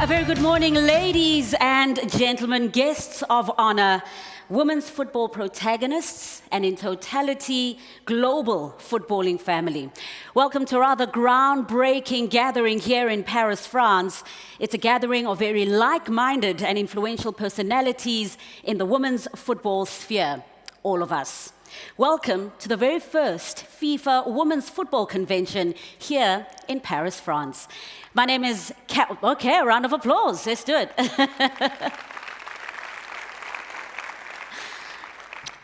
A very good morning, ladies and gentlemen, guests of honor, women's football protagonists, and in totality, global footballing family. Welcome to a rather groundbreaking gathering here in Paris, France. It's a gathering of very like-minded and influential personalities in the women's football sphere, all of us. Welcome to the very first FIFA Women's Football Convention here in Paris, France. My name is okay, a round of applause, let's do it.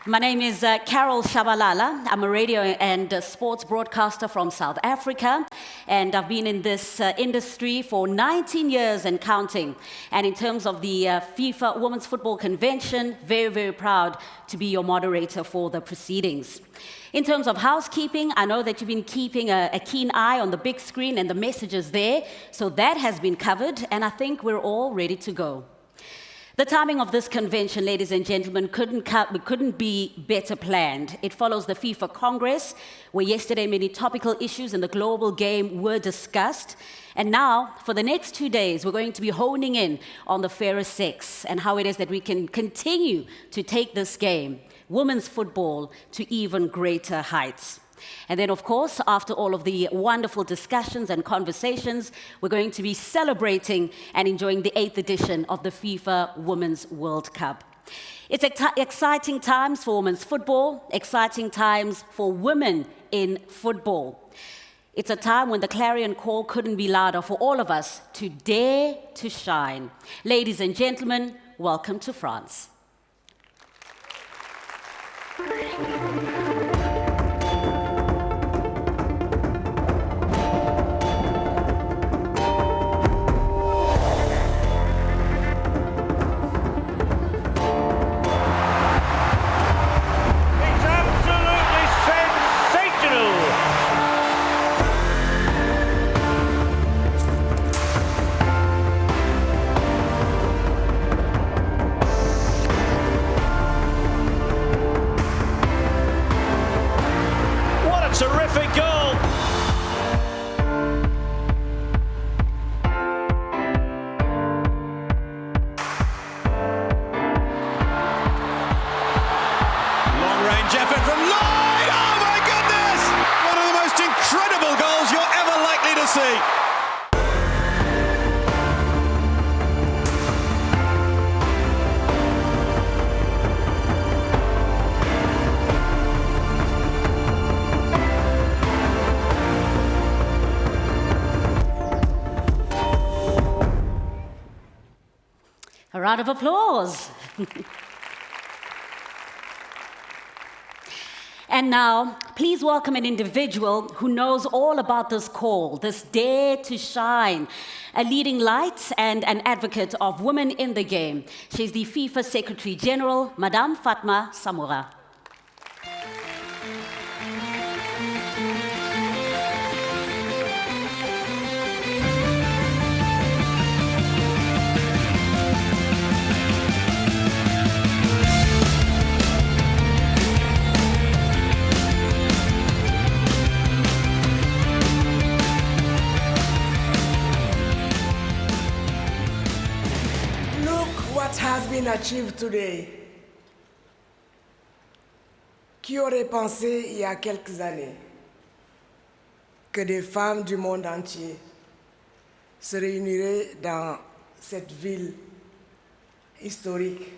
My name is Carol Shabalala. I'm a radio and sports broadcaster from South Africa, and I've been in this industry for 19 years and counting. And in terms of the FIFA Women's Football Convention, very, very proud to be your moderator for the proceedings. In terms of housekeeping, I know that you've been keeping a keen eye on the big screen and the messages there, so that has been covered, and I think we're all ready to go. The timing of this convention, ladies and gentlemen, couldn't be better planned. It follows the FIFA Congress, where yesterday many topical issues in the global game were discussed. And now, for the next 2 days, we're going to be honing in on the fairer sex and how it is that we can continue to take this game, women's football, to even greater heights. And then, of course, after all of the wonderful discussions and conversations, we're going to be celebrating and enjoying the 8th edition of the FIFA Women's World Cup. It's exciting times for women's football, exciting times for women in football. It's a time when the clarion call couldn't be louder for all of us to dare to shine. Ladies and gentlemen, welcome to France. Terrific goal! Long-range effort from Lloyd! Oh my goodness! One of the most incredible goals you're ever likely to see. A round of applause. And now, please welcome an individual who knows all about this call, this dare to shine, a leading light and an advocate of women in the game. She's the FIFA Secretary General, Madame Fatma Samoura. What has been achieved today? Qui aurait pensé il y a quelques années que des femmes du monde entier se réuniraient dans cette ville historique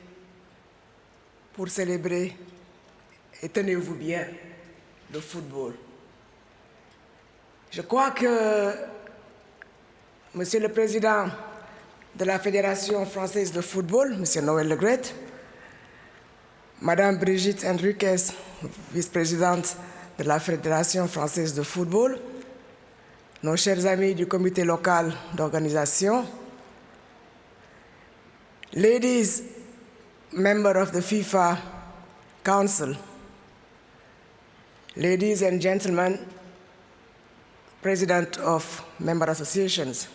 pour célébrer, et tenez-vous bien, le football. Je crois que, Monsieur le Président de la Fédération française de football, M. Noël le Graët, Madame Brigitte Henriquez, vice-présidente de la Fédération française de football, nos chers amis du comité local d'organisation, ladies, members of the FIFA Council, ladies and gentlemen, president of member associations,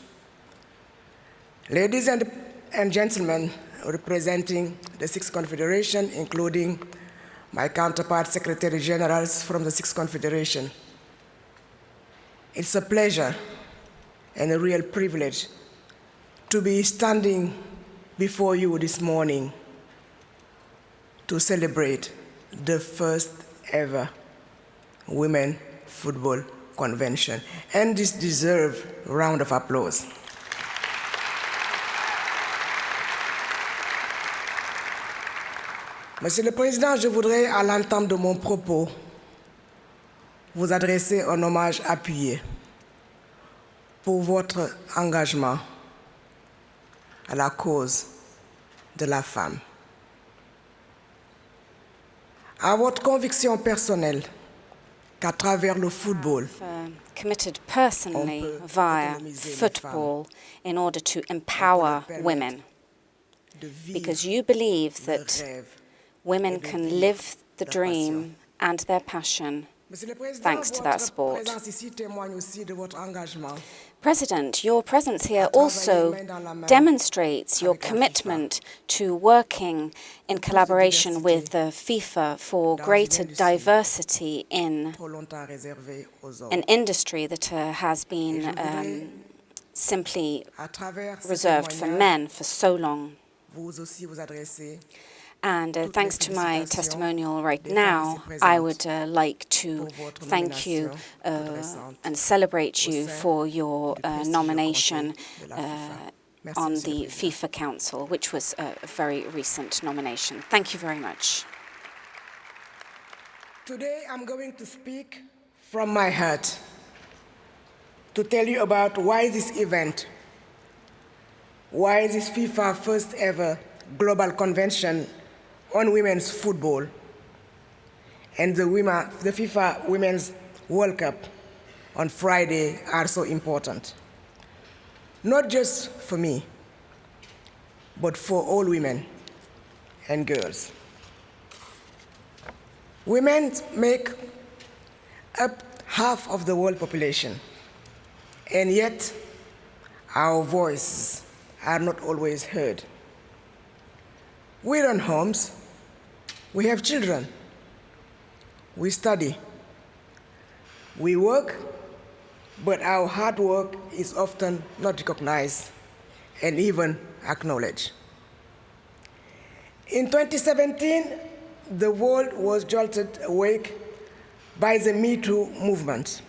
ladies and gentlemen representing the Six Confederation, including my counterpart Secretary Generals from the Six Confederation. It's a pleasure and a real privilege to be standing before you this morning to celebrate the first ever Women Football Convention. And this deserves a round of applause. Monsieur le Président, je voudrais, à l'entame de mon propos, vous adresser un hommage appuyé pour votre engagement à la cause de la femme, à votre conviction personnelle qu'à travers le football, committed personally via football in order to empower women, because you believe that women can live the dream and their passion thanks to that sport. President, your presence here also demonstrates your commitment to working in collaboration with the FIFA for greater diversity in an industry that has been simply reserved for men for so long. And thanks to my testimonial right now, I would like to thank you and celebrate you for your nomination on the FIFA Council, which was a very recent nomination. Thank you very much. Today I'm going to speak from my heart to tell you about why this event, why this FIFA first ever global convention on women's football and the FIFA Women's World Cup on Friday are so important. Not just for me, but for all women and girls. Women make up half of the world population, and yet our voices are not always heard. We run homes, we have children, we study, we work, but our hard work is often not recognized and even acknowledged. In 2017, the world was jolted awake by the Me Too movement.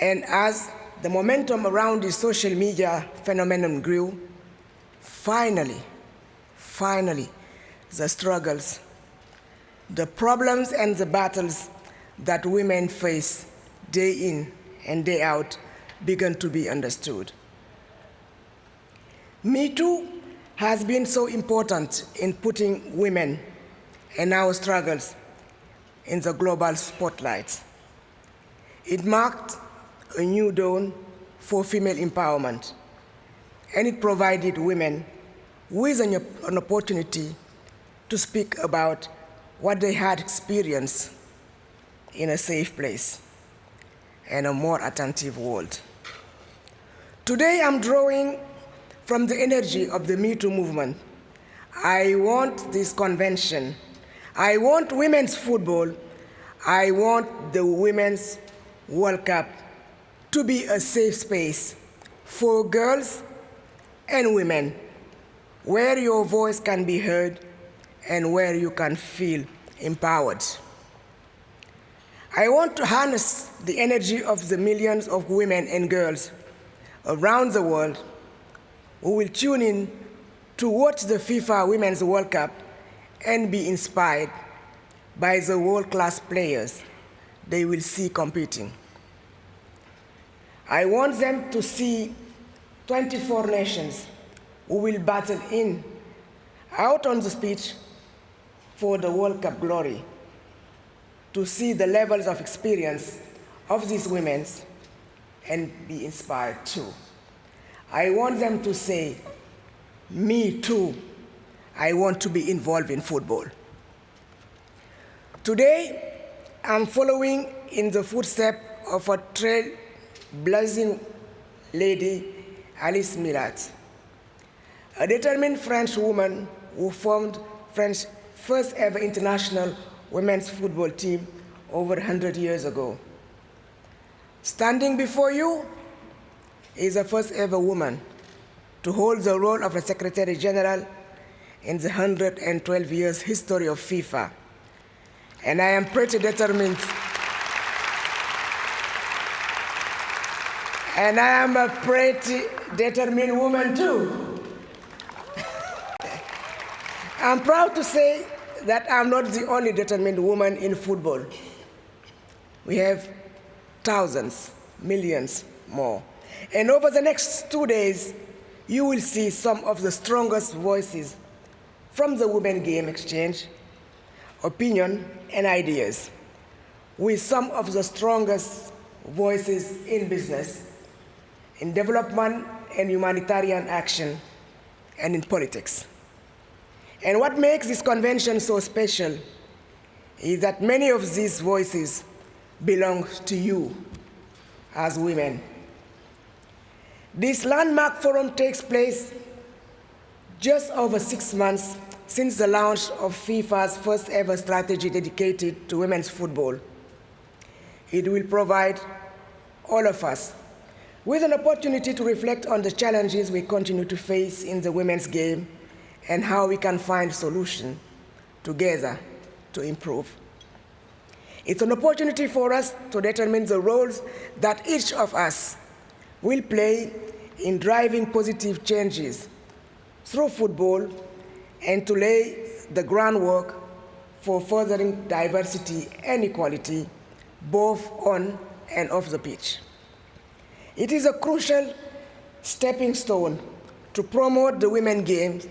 And as the momentum around the social media phenomenon grew, finally, the struggles, the problems and the battles that women face day in and day out began to be understood. Me Too has been so important in putting women and our struggles in the global spotlight. It marked a new dawn for female empowerment, and it provided women with an opportunity to speak about what they had experienced in a safe place and a more attentive world. Today I'm drawing from the energy of the Me Too movement. I want this convention. I want women's football. I want the Women's World Cup to be a safe space for girls and women, where your voice can be heard and where you can feel empowered. I want to harness the energy of the millions of women and girls around the world who will tune in to watch the FIFA Women's World Cup and be inspired by the world-class players they will see competing. I want them to see 24 nations who will battle out on the pitch for the World Cup glory, to see the levels of experience of these women and be inspired too. I want them to say, me too, I want to be involved in football. Today, I'm following in the footsteps of a trailblazing lady, Alice Milat, a determined French woman who formed France's first ever international women's football team over 100 years ago. Standing before you is the first ever woman to hold the role of a Secretary General in the 112 years history of FIFA. And I am pretty determined. And I am a pretty determined woman too. I'm proud to say that I'm not the only determined woman in football. We have thousands, millions more. And over the next 2 days, you will see some of the strongest voices from the women game exchange, opinion, and ideas, with some of the strongest voices in business, in development and humanitarian action, and in politics. And what makes this convention so special is that many of these voices belong to you as women. This landmark forum takes place just over 6 months since the launch of FIFA's first ever strategy dedicated to women's football. It will provide all of us with an opportunity to reflect on the challenges we continue to face in the women's game and how we can find solutions together to improve. It's an opportunity for us to determine the roles that each of us will play in driving positive changes through football and to lay the groundwork for furthering diversity and equality both on and off the pitch. It is a crucial stepping stone to promote the women's game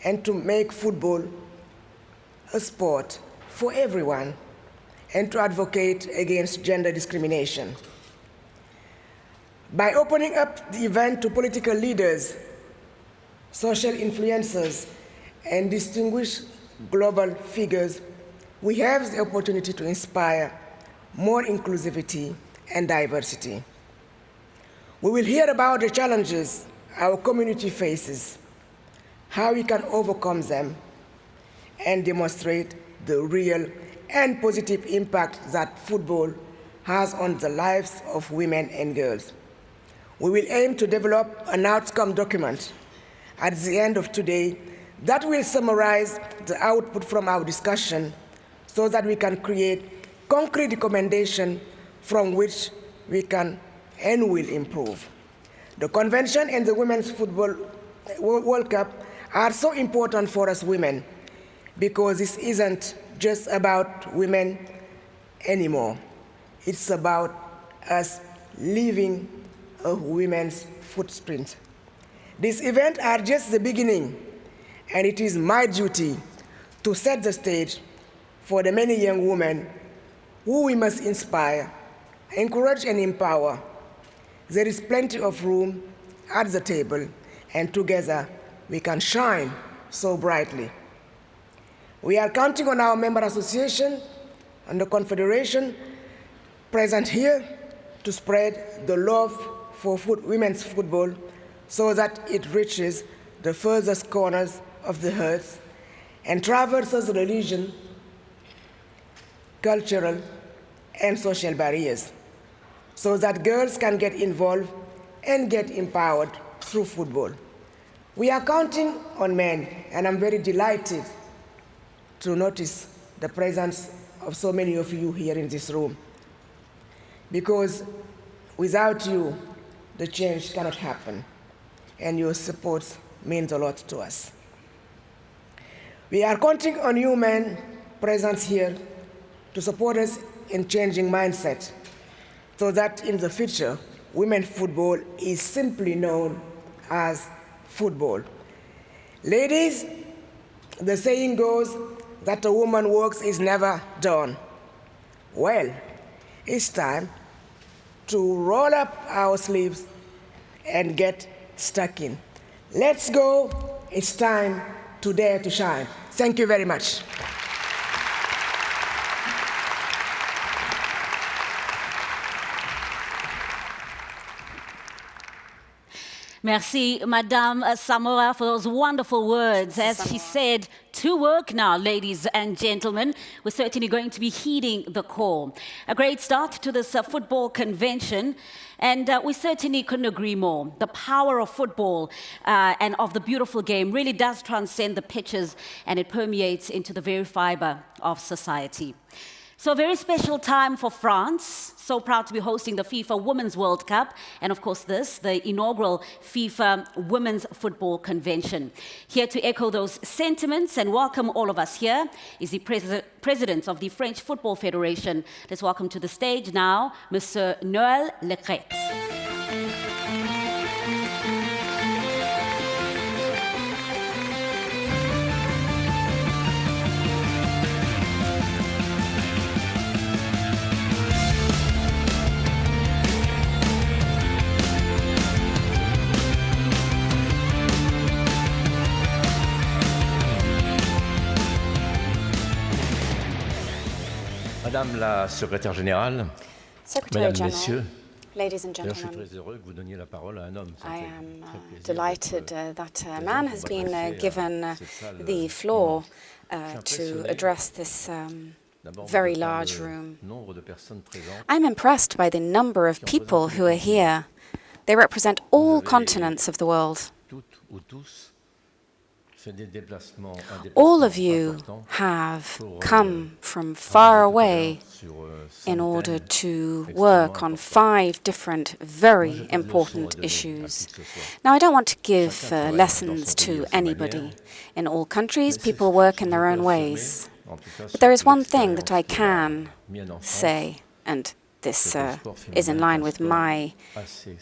and to make football a sport for everyone and to advocate against gender discrimination. By opening up the event to political leaders, social influencers, and distinguished global figures, we have the opportunity to inspire more inclusivity and diversity. We will hear about the challenges our community faces, how we can overcome them, and demonstrate the real and positive impact that football has on the lives of women and girls. We will aim to develop an outcome document at the end of today that will summarize the output from our discussion so that we can create concrete recommendations from which we can and will improve. The convention and the Women's Football World Cup are so important for us women because this isn't just about women anymore. It's about us leaving a women's footprint. These events are just the beginning, and it is my duty to set the stage for the many young women who we must inspire, encourage, and empower. There is plenty of room at the table, and together we can shine so brightly. We are counting on our member association and the Confederation present here to spread the love for women's football so that it reaches the furthest corners of the earth and traverses religion, cultural, and social barriers so that girls can get involved and get empowered through football. We are counting on men, and I'm very delighted to notice the presence of so many of you here in this room, because without you, the change cannot happen, and your support means a lot to us. We are counting on you men present here to support us in changing mindset so that in the future, women's football is simply known as football. Ladies, the saying goes that a woman's work is never done. Well, it's time to roll up our sleeves and get stuck in. Let's go. It's time to dare to shine. Thank you very much. Merci, Madame Samoura, for those wonderful words. As she said, to work now, ladies and gentlemen. We're certainly going to be heeding the call. A great start to this football convention. And we certainly couldn't agree more. The power of football and of the beautiful game really does transcend the pitches, and it permeates into the very fiber of society. So a very special time for France. So proud to be hosting the FIFA Women's World Cup, and of course the inaugural FIFA Women's Football Convention. Here to echo those sentiments and welcome all of us here is the President of the French Football Federation. Let's welcome to the stage now, Monsieur Noël Le Graët. Madame la secrétaire générale, Secretary Mesdames, Messieurs, ladies and d'ailleurs, je suis gentlemen, très heureux que vous donniez la parole à un homme. I am delighted that a man has been given the floor to address this very large room. I'm impressed by the number of people who are here. They represent all continents of the world. All of you have come from far away in order to work on 5 different very important issues. Now, I don't want to give lessons to anybody. In all countries, people work in their own ways. But there is one thing that I can say, and this is in line with my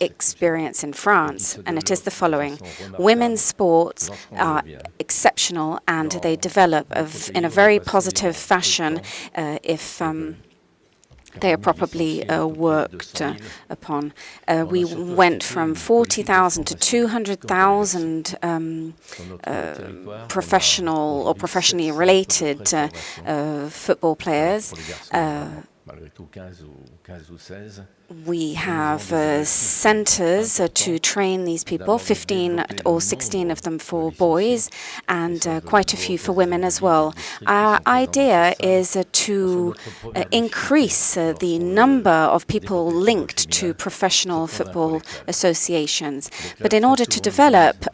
experience in France, and it is the following. Women's sports are exceptional, and they develop in a very positive fashion if they are properly worked upon. We went from 40,000 to 200,000 professional or professionally related football players. We have centres to train these people, 15 or 16 of them for boys, and quite a few for women as well. Our idea is to increase the number of people linked to professional football associations. But in order to develop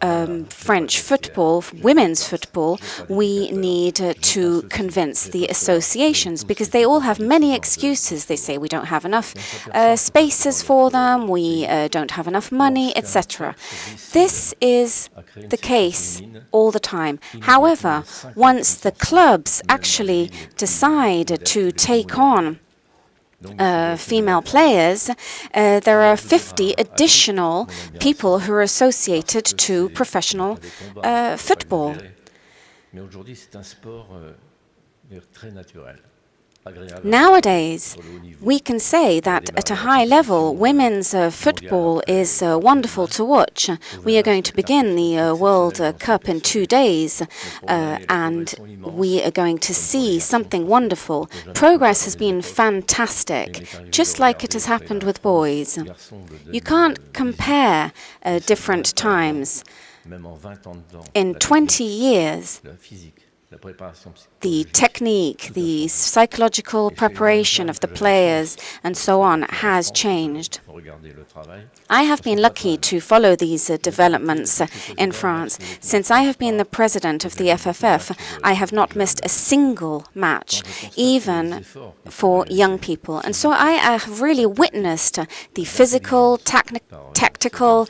French football, women's football, we need to convince the associations, because they all have many excuses. They say we don't have enough spaces for them, we don't have enough money, etc. This is the case all the time. However, once the clubs actually decide to take on female players, there are 50 additional people who are associated to professional football. Nowadays, we can say that at a high level, women's football is wonderful to watch. We are going to begin the World Cup in 2 days, and we are going to see something wonderful. Progress has been fantastic, just like it has happened with boys. You can't compare different times. In 20 years, the technique, the psychological preparation of the players, and so on, has changed. I have been lucky to follow these developments in France. Since I have been the president of the FFF, I have not missed a single match, even for young people. And so I have really witnessed the physical, tactical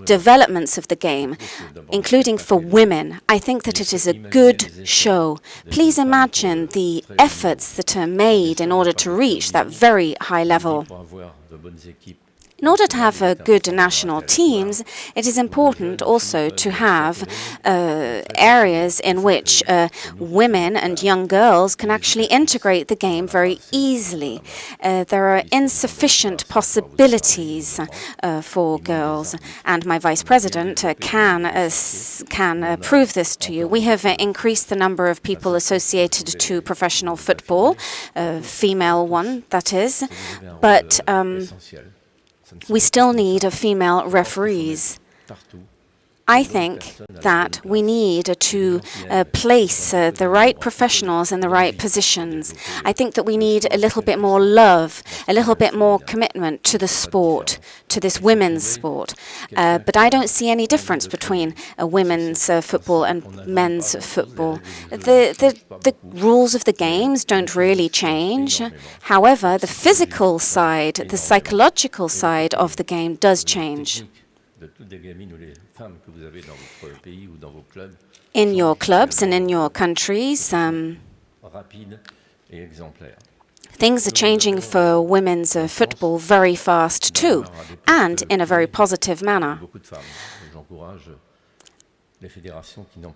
developments of the game, including for women. I think that it is a good show. Please imagine the efforts that are made in order to reach that very high level. In order to have good national teams, it is important also to have areas in which women and young girls can actually integrate the game very easily. There are insufficient possibilities for girls, and my vice president can prove this to you. We have increased the number of people associated to professional football, female one, that is, but we still need female referees. I think that we need to place the right professionals in the right positions. I think that we need a little bit more love, a little bit more commitment to the sport, to this women's sport. But I don't see any difference between women's football and men's football. The rules of the games don't really change. However, the physical side, the psychological side of the game does change. In your clubs and in your countries, things are changing for women's football very fast too, and in a very positive manner.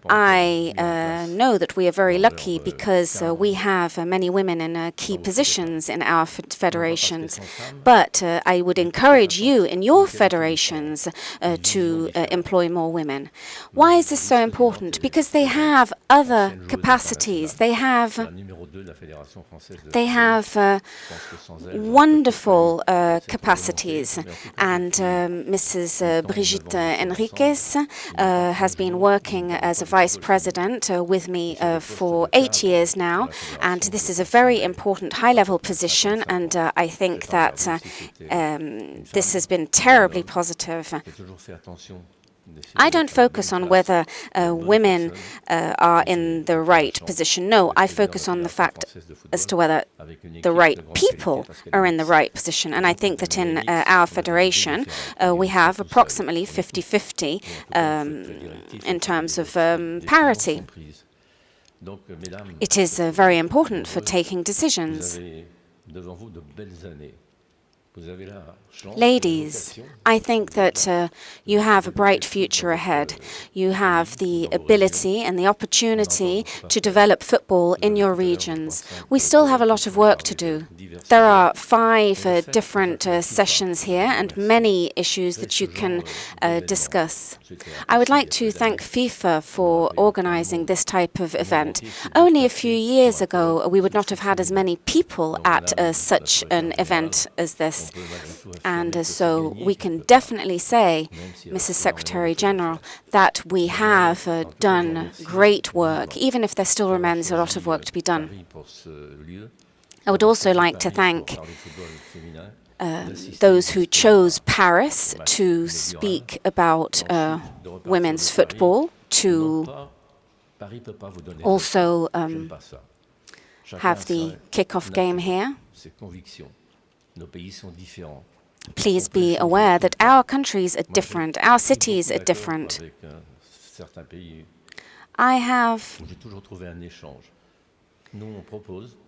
I know that we are very lucky because we have many women in key positions in our federations. But I would encourage you in your federations to employ more women. Why is this so important? Because they have other capacities. They have wonderful capacities. And Mrs. Brigitte Enriquez has been working as a vice president with me for 8 years now, and this is a very important high-level position, and I think that this has been terribly positive. I don't focus on whether women are in the right position. No, I focus on the fact as to whether the right people are in the right position. And I think that in our federation, we have approximately 50-50 in terms of parity. It is very important for taking decisions. Ladies, I think that you have a bright future ahead. You have the ability and the opportunity to develop football in your regions. We still have a lot of work to do. There are 5 different sessions here and many issues that you can discuss. I would like to thank FIFA for organizing this type of event. Only a few years ago, we would not have had as many people at such an event as this. And so we can definitely say, Mrs. Secretary General, that we have done great work, even if there still remains a lot of work to be done. I would also like to thank those who chose Paris to speak about women's football, to also have the kick-off game here. Please be aware that our countries are different, our cities are different. I have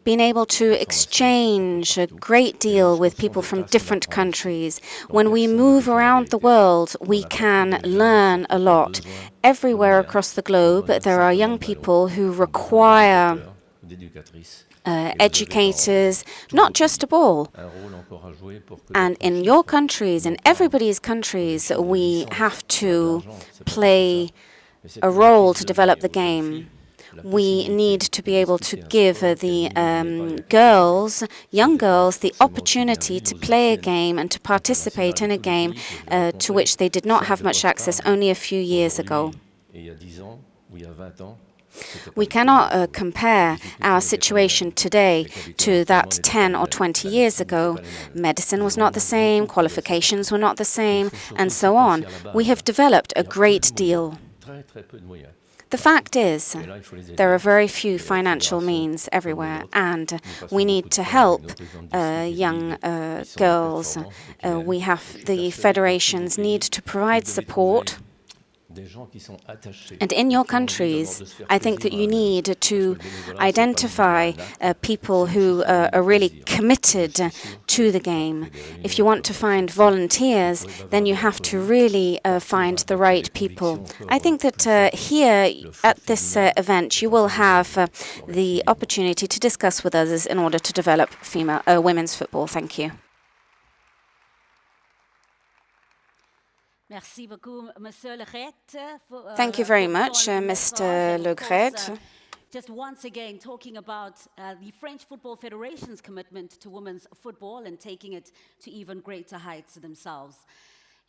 been able to exchange a great deal with people from different countries. When we move around the world, we can learn a lot. Everywhere across the globe, there are young people who require educators, not just a ball. And in your countries, in everybody's countries, we have to play a role to develop the game. We need to be able to give the girls, young girls, the opportunity to play a game and to participate in a game to which they did not have much access only a few years ago. We cannot compare our situation today to that 10 or 20 years ago. Medicine was not the same, qualifications were not the same, and so on. We have developed a great deal. The fact is, there are very few financial means everywhere, and we need to help young girls. The federations need to provide support. And in your countries, I think that you need to identify people who are really committed to the game. If you want to find volunteers, then you have to really find the right people. I think that here at this event, you will have the opportunity to discuss with others in order to develop women's football. Thank you. Thank you very much, Mr. Le Graët. Just once again talking about the French Football Federation's commitment to women's football and taking it to even greater heights themselves.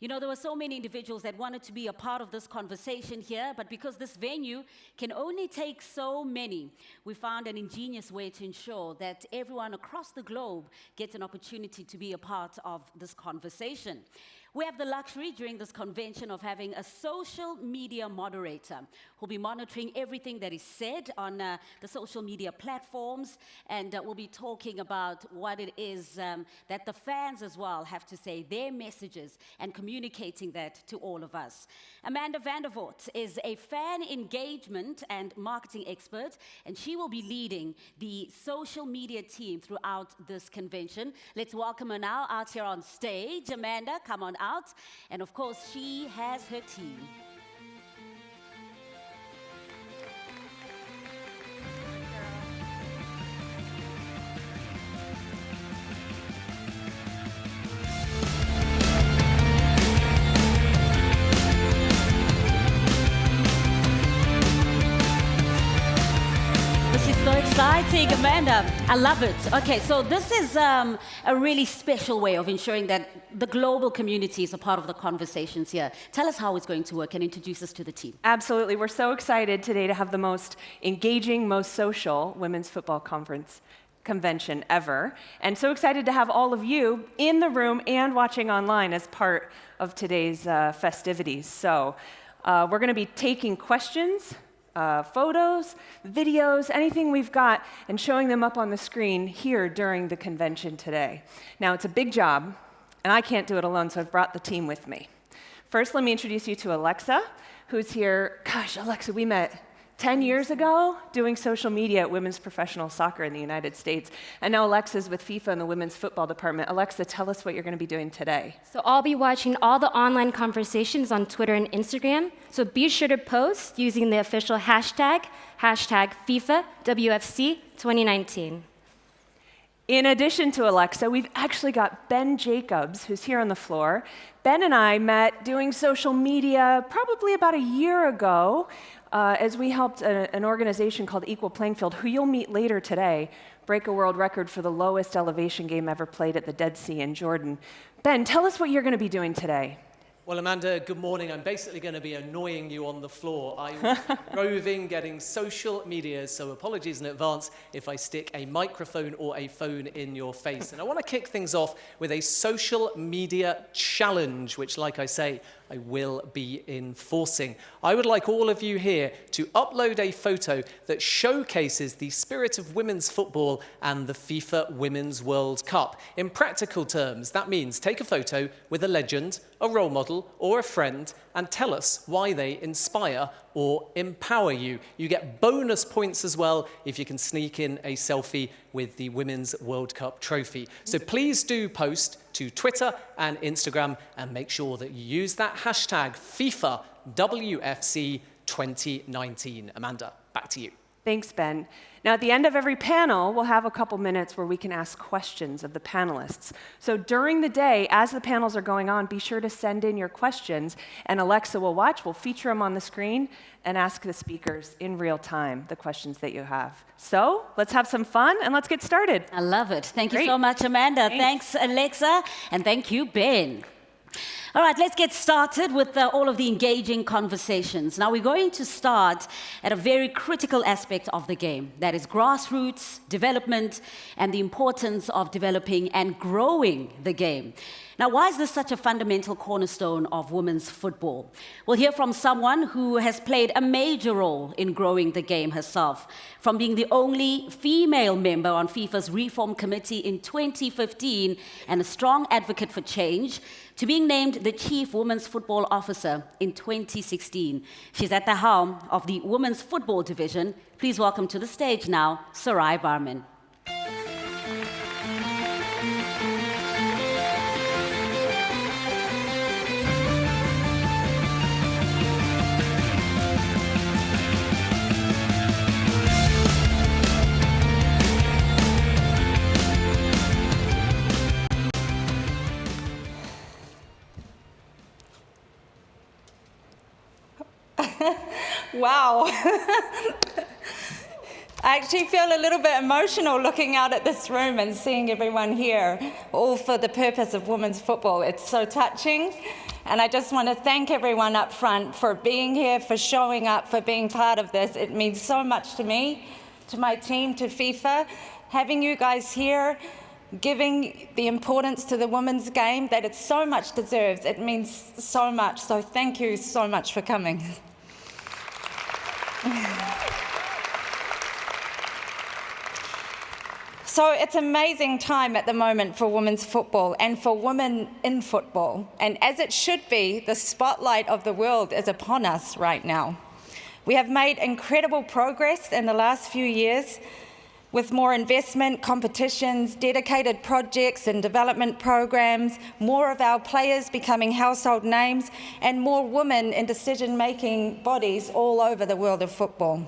You know, there were so many individuals that wanted to be a part of this conversation here, but because this venue can only take so many, we found an ingenious way to ensure that everyone across the globe gets an opportunity to be a part of this conversation. We have the luxury during this convention of having a social media moderator who'll be monitoring everything that is said on the social media platforms, and we'll be talking about what it is that the fans as well have to say, their messages, and communicating that to all of us. Amanda Vandervoort is a fan engagement and marketing expert, and she will be leading the social media team throughout this convention. Let's welcome her now out here on stage. Amanda, come on out. And of course, she has her team. So exciting, Amanda. I love it. Okay, so this is a really special way of ensuring that the global community is a part of the conversations here. Tell us how it's going to work and introduce us to the team. Absolutely. We're so excited today to have the most engaging, most social women's football convention ever. And so excited to have all of you in the room and watching online as part of today's festivities. So we're going to be taking questions, photos, videos, anything we've got, and showing them up on the screen here during the convention today. Now, it's a big job, and I can't do it alone, so I've brought the team with me. First, let me introduce you to Alexa, who's here. Gosh, Alexa, we met 10 years ago doing social media at women's professional soccer in the United States. And now Alexa's with FIFA in the women's football department. Alexa, tell us what you're going to be doing today. So I'll be watching all the online conversations on Twitter and Instagram. So be sure to post using the official hashtag FIFA WFC 2019. In addition to Alexa, we've actually got Ben Jacobs, who's here on the floor. Ben and I met doing social media probably about a year ago as we helped an organization called Equal Playing Field, who you'll meet later today, break a world record for the lowest elevation game ever played at the Dead Sea in Jordan. Ben, tell us what you're going to be doing today. Well, Amanda, good morning. I'm basically going to be annoying you on the floor. I'm roving, getting social media, so apologies in advance if I stick a microphone or a phone in your face. And I want to kick things off with a social media challenge, which, like I say, I will be enforcing. I would like all of you here to upload a photo that showcases the spirit of women's football and the FIFA Women's World Cup. In practical terms, that means take a photo with a legend, a role model, or a friend, and tell us why they inspire or empower you. You get bonus points as well if you can sneak in a selfie with the Women's World Cup trophy. So please do post to Twitter and Instagram and make sure that you use that hashtag FIFA WFC 2019. Amanda, back to you. Thanks, Ben. Now, at the end of every panel, we'll have a couple minutes where we can ask questions of the panelists. So during the day, as the panels are going on, be sure to send in your questions, and Alexa will watch. We'll feature them on the screen and ask the speakers in real time the questions that you have. So let's have some fun, and let's get started. I love it. Thank you Great. so much, Amanda. Thanks, Alexa, and thank you, Ben. All right, let's get started with all of the engaging conversations. Now, we're going to start at a very critical aspect of the game, that is grassroots development and the importance of developing and growing the game. Now, why is this such a fundamental cornerstone of women's football? We'll hear from someone who has played a major role in growing the game herself, from being the only female member on FIFA's Reform Committee in 2015 and a strong advocate for change, to being named the Chief Women's Football Officer in 2016. She's at the helm of the Women's Football Division. Please welcome to the stage now, Sarai Bareman. Wow. I actually feel a little bit emotional looking out at this room and seeing everyone here, all for the purpose of women's football. It's so touching. And I just want to thank everyone up front for being here, for showing up, for being part of this. It means so much to me, to my team, to FIFA. Having you guys here, giving the importance to the women's game that it so much deserves. It means so much. So thank you so much for coming. So it's an amazing time at the moment for women's football and for women in football. And as it should be, the spotlight of the world is upon us right now. We have made incredible progress in the last few years with more investment, competitions, dedicated projects and development programs, more of our players becoming household names, and more women in decision-making bodies all over the world of football.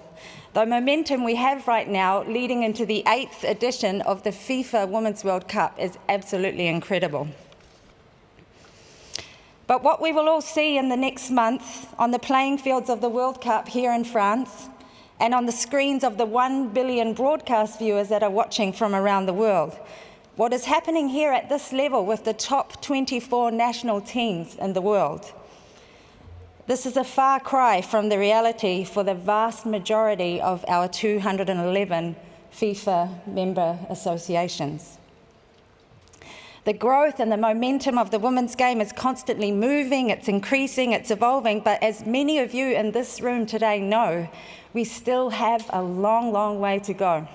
The momentum we have right now leading into the 8th edition of the FIFA Women's World Cup is absolutely incredible. But what we will all see in the next month on the playing fields of the World Cup here in France and on the screens of the 1 billion broadcast viewers that are watching from around the world, what is happening here at this level with the top 24 national teams in the world. This is a far cry from the reality for the vast majority of our 211 FIFA member associations. The growth and the momentum of the women's game is constantly moving, it's increasing, it's evolving, but as many of you in this room today know, we still have a long, long way to go.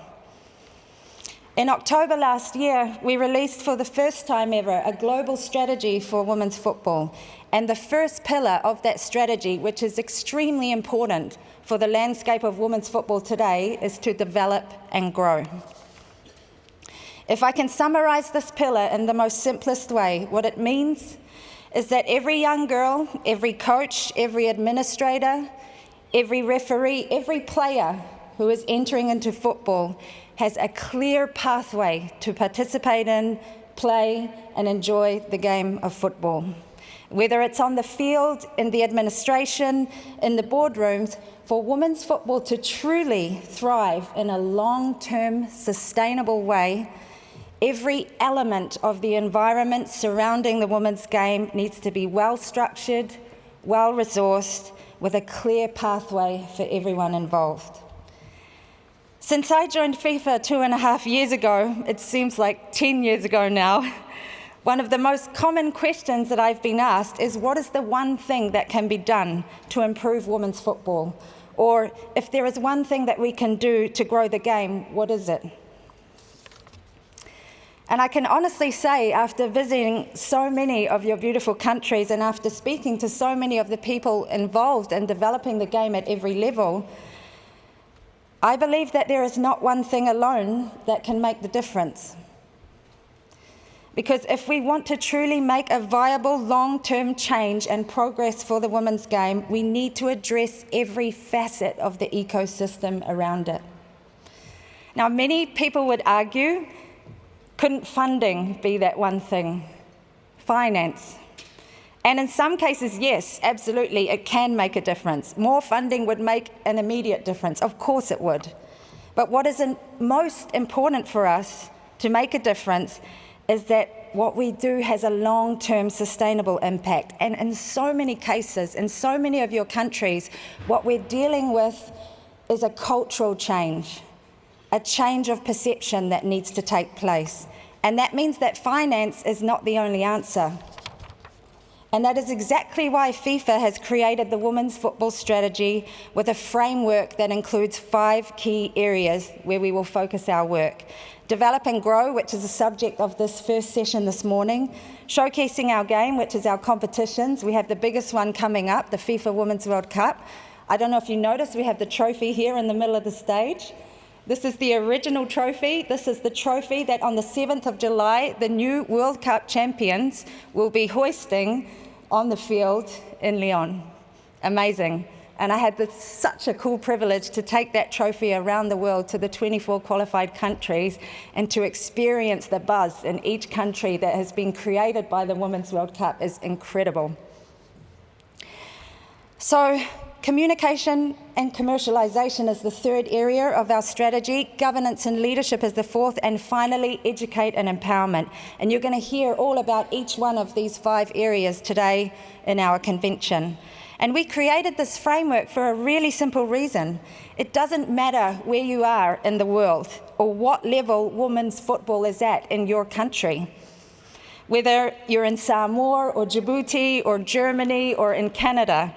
In October last year, we released for the first time ever a global strategy for women's football. And the first pillar of that strategy, which is extremely important for the landscape of women's football today, is to develop and grow. If I can summarize this pillar in the most simplest way, what it means is that every young girl, every coach, every administrator, every referee, every player who is entering into football has a clear pathway to participate in, play, and enjoy the game of football. Whether it's on the field, in the administration, in the boardrooms, for women's football to truly thrive in a long-term, sustainable way, every element of the environment surrounding the women's game needs to be well-structured, well-resourced, with a clear pathway for everyone involved. Since I joined FIFA 2.5 years ago, it seems like 10 years ago now, one of the most common questions that I've been asked is, what is the one thing that can be done to improve women's football? Or if there is one thing that we can do to grow the game, what is it? And I can honestly say, after visiting so many of your beautiful countries and after speaking to so many of the people involved in developing the game at every level, I believe that there is not one thing alone that can make the difference. Because if we want to truly make a viable long-term change and progress for the women's game, we need to address every facet of the ecosystem around it. Now, many people would argue, couldn't funding be that one thing? Finance. And in some cases, yes, absolutely, it can make a difference. More funding would make an immediate difference. Of course it would. But what is most important for us to make a difference is that what we do has a long-term sustainable impact. And in so many cases, in so many of your countries, what we're dealing with is a cultural change, a change of perception that needs to take place. And that means that finance is not the only answer. And that is exactly why FIFA has created the Women's Football Strategy with a framework that includes 5 key areas where we will focus our work. Develop and grow, which is the subject of this first session this morning. Showcasing our game, which is our competitions. We have the biggest one coming up, the FIFA Women's World Cup. I don't know if you noticed, we have the trophy here in the middle of the stage. This is the original trophy. This is the trophy that on the 7th of July, the new World Cup champions will be hoisting on the field in Lyon. Amazing. And I had such a cool privilege to take that trophy around the world to the 24 qualified countries and to experience the buzz in each country that has been created by the Women's World Cup is incredible. So Communication and commercialisation is the third area of our strategy. Governance and leadership is the fourth. And finally, educate and empowerment. And you're going to hear all about each one of these 5 areas today in our convention. And we created this framework for a really simple reason. It doesn't matter where you are in the world or what level women's football is at in your country. Whether you're in Samoura or Djibouti or Germany or in Canada,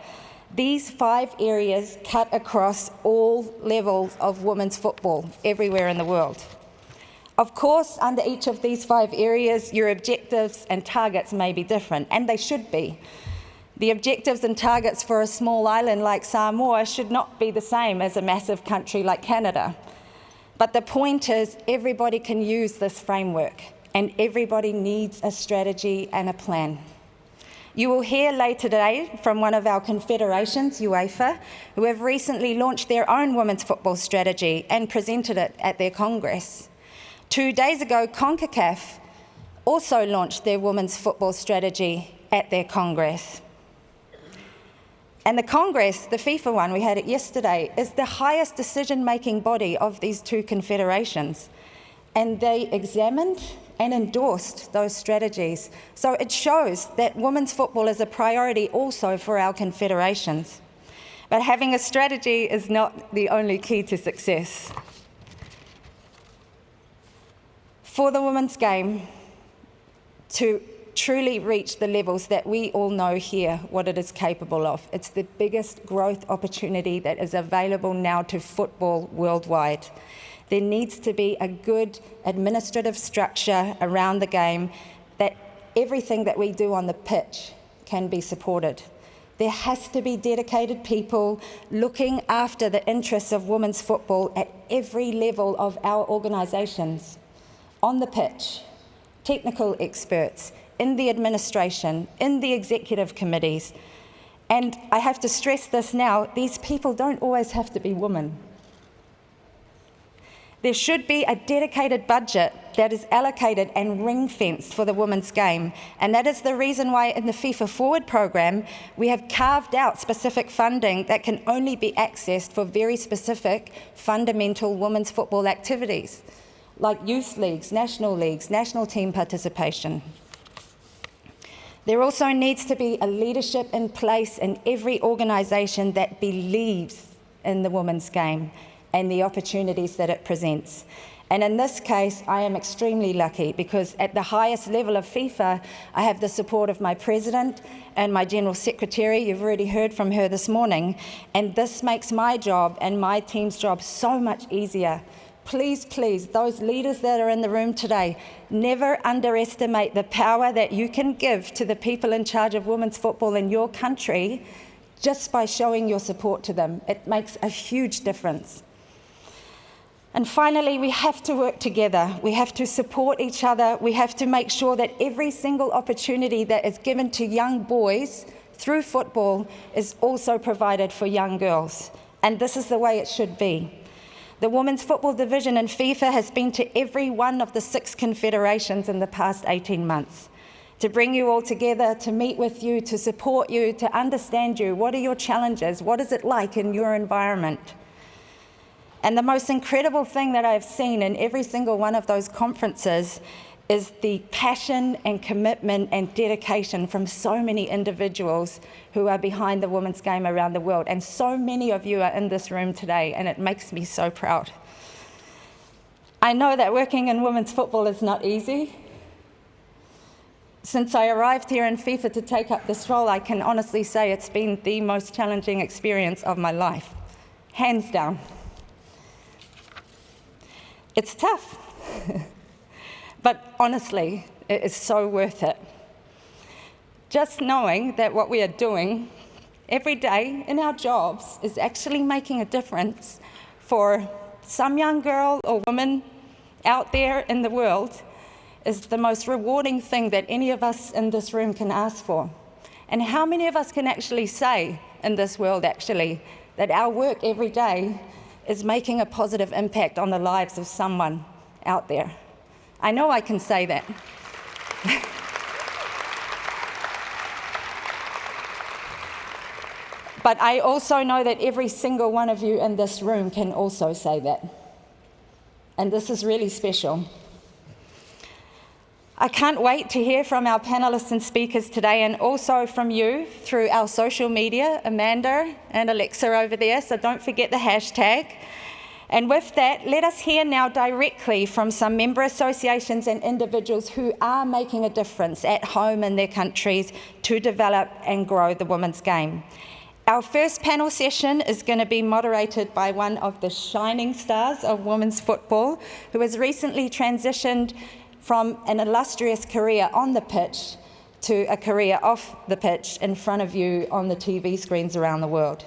these 5 areas cut across all levels of women's football everywhere in the world. Of course, under each of these 5 areas, your objectives and targets may be different, and they should be. The objectives and targets for a small island like Samoa should not be the same as a massive country like Canada. But the point is, everybody can use this framework, and everybody needs a strategy and a plan. You will hear later today from one of our confederations, UEFA, who have recently launched their own women's football strategy and presented it at their Congress. 2 days ago, CONCACAF also launched their women's football strategy at their Congress. And the Congress, the FIFA one, we had it yesterday, is the highest decision-making body of these 2 confederations. And they examined and endorsed those strategies. So it shows that women's football is a priority also for our confederations. But having a strategy is not the only key to success. For the women's game to truly reach the levels that we all know here what it is capable of, it's the biggest growth opportunity that is available now to football worldwide. There needs to be a good administrative structure around the game that everything that we do on the pitch can be supported. There has to be dedicated people looking after the interests of women's football at every level of our organisations, on the pitch, technical experts, in the administration, in the executive committees. And I have to stress this now, these people don't always have to be women. There should be a dedicated budget that is allocated and ring-fenced for the women's game. And that is the reason why in the FIFA Forward program, we have carved out specific funding that can only be accessed for very specific fundamental women's football activities, like youth leagues, national team participation. There also needs to be a leadership in place in every organisation that believes in the women's game and the opportunities that it presents. And in this case, I am extremely lucky because at the highest level of FIFA, I have the support of my president and my general secretary. You've already heard from her this morning. And this makes my job and my team's job so much easier. Please, please, those leaders that are in the room today, never underestimate the power that you can give to the people in charge of women's football in your country just by showing your support to them. It makes a huge difference. And finally, we have to work together. We have to support each other. We have to make sure that every single opportunity that is given to young boys through football is also provided for young girls. And this is the way it should be. The Women's Football Division in FIFA has been to every one of the 6 confederations in the past 18 months to bring you all together, to meet with you, to support you, to understand you. What are your challenges? What is it like in your environment? And the most incredible thing that I've seen in every single one of those conferences is the passion and commitment and dedication from so many individuals who are behind the women's game around the world. And so many of you are in this room today, and it makes me so proud. I know that working in women's football is not easy. Since I arrived here in FIFA to take up this role, I can honestly say it's been the most challenging experience of my life, hands down. It's tough, but honestly, it is so worth it. Just knowing that what we are doing every day in our jobs is actually making a difference for some young girl or woman out there in the world is the most rewarding thing that any of us in this room can ask for. And how many of us can actually say in this world, actually, that our work every day is making a positive impact on the lives of someone out there? I know I can say that. But I also know that every single one of you in this room can also say that. And this is really special. I can't wait to hear from our panelists and speakers today, and also from you through our social media, Amanda and Alexa over there, so don't forget the hashtag. And with that, let us hear now directly from some member associations and individuals who are making a difference at home in their countries to develop and grow the women's game. Our first panel session is going to be moderated by one of the shining stars of women's football, who has recently transitioned from an illustrious career on the pitch to a career off the pitch in front of you on the TV screens around the world.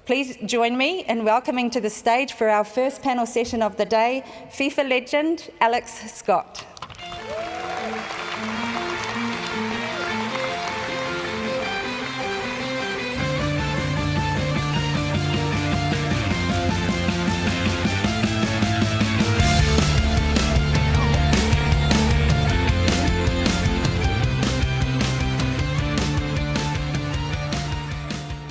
Please join me in welcoming to the stage for our first panel session of the day, FIFA legend Alex Scott.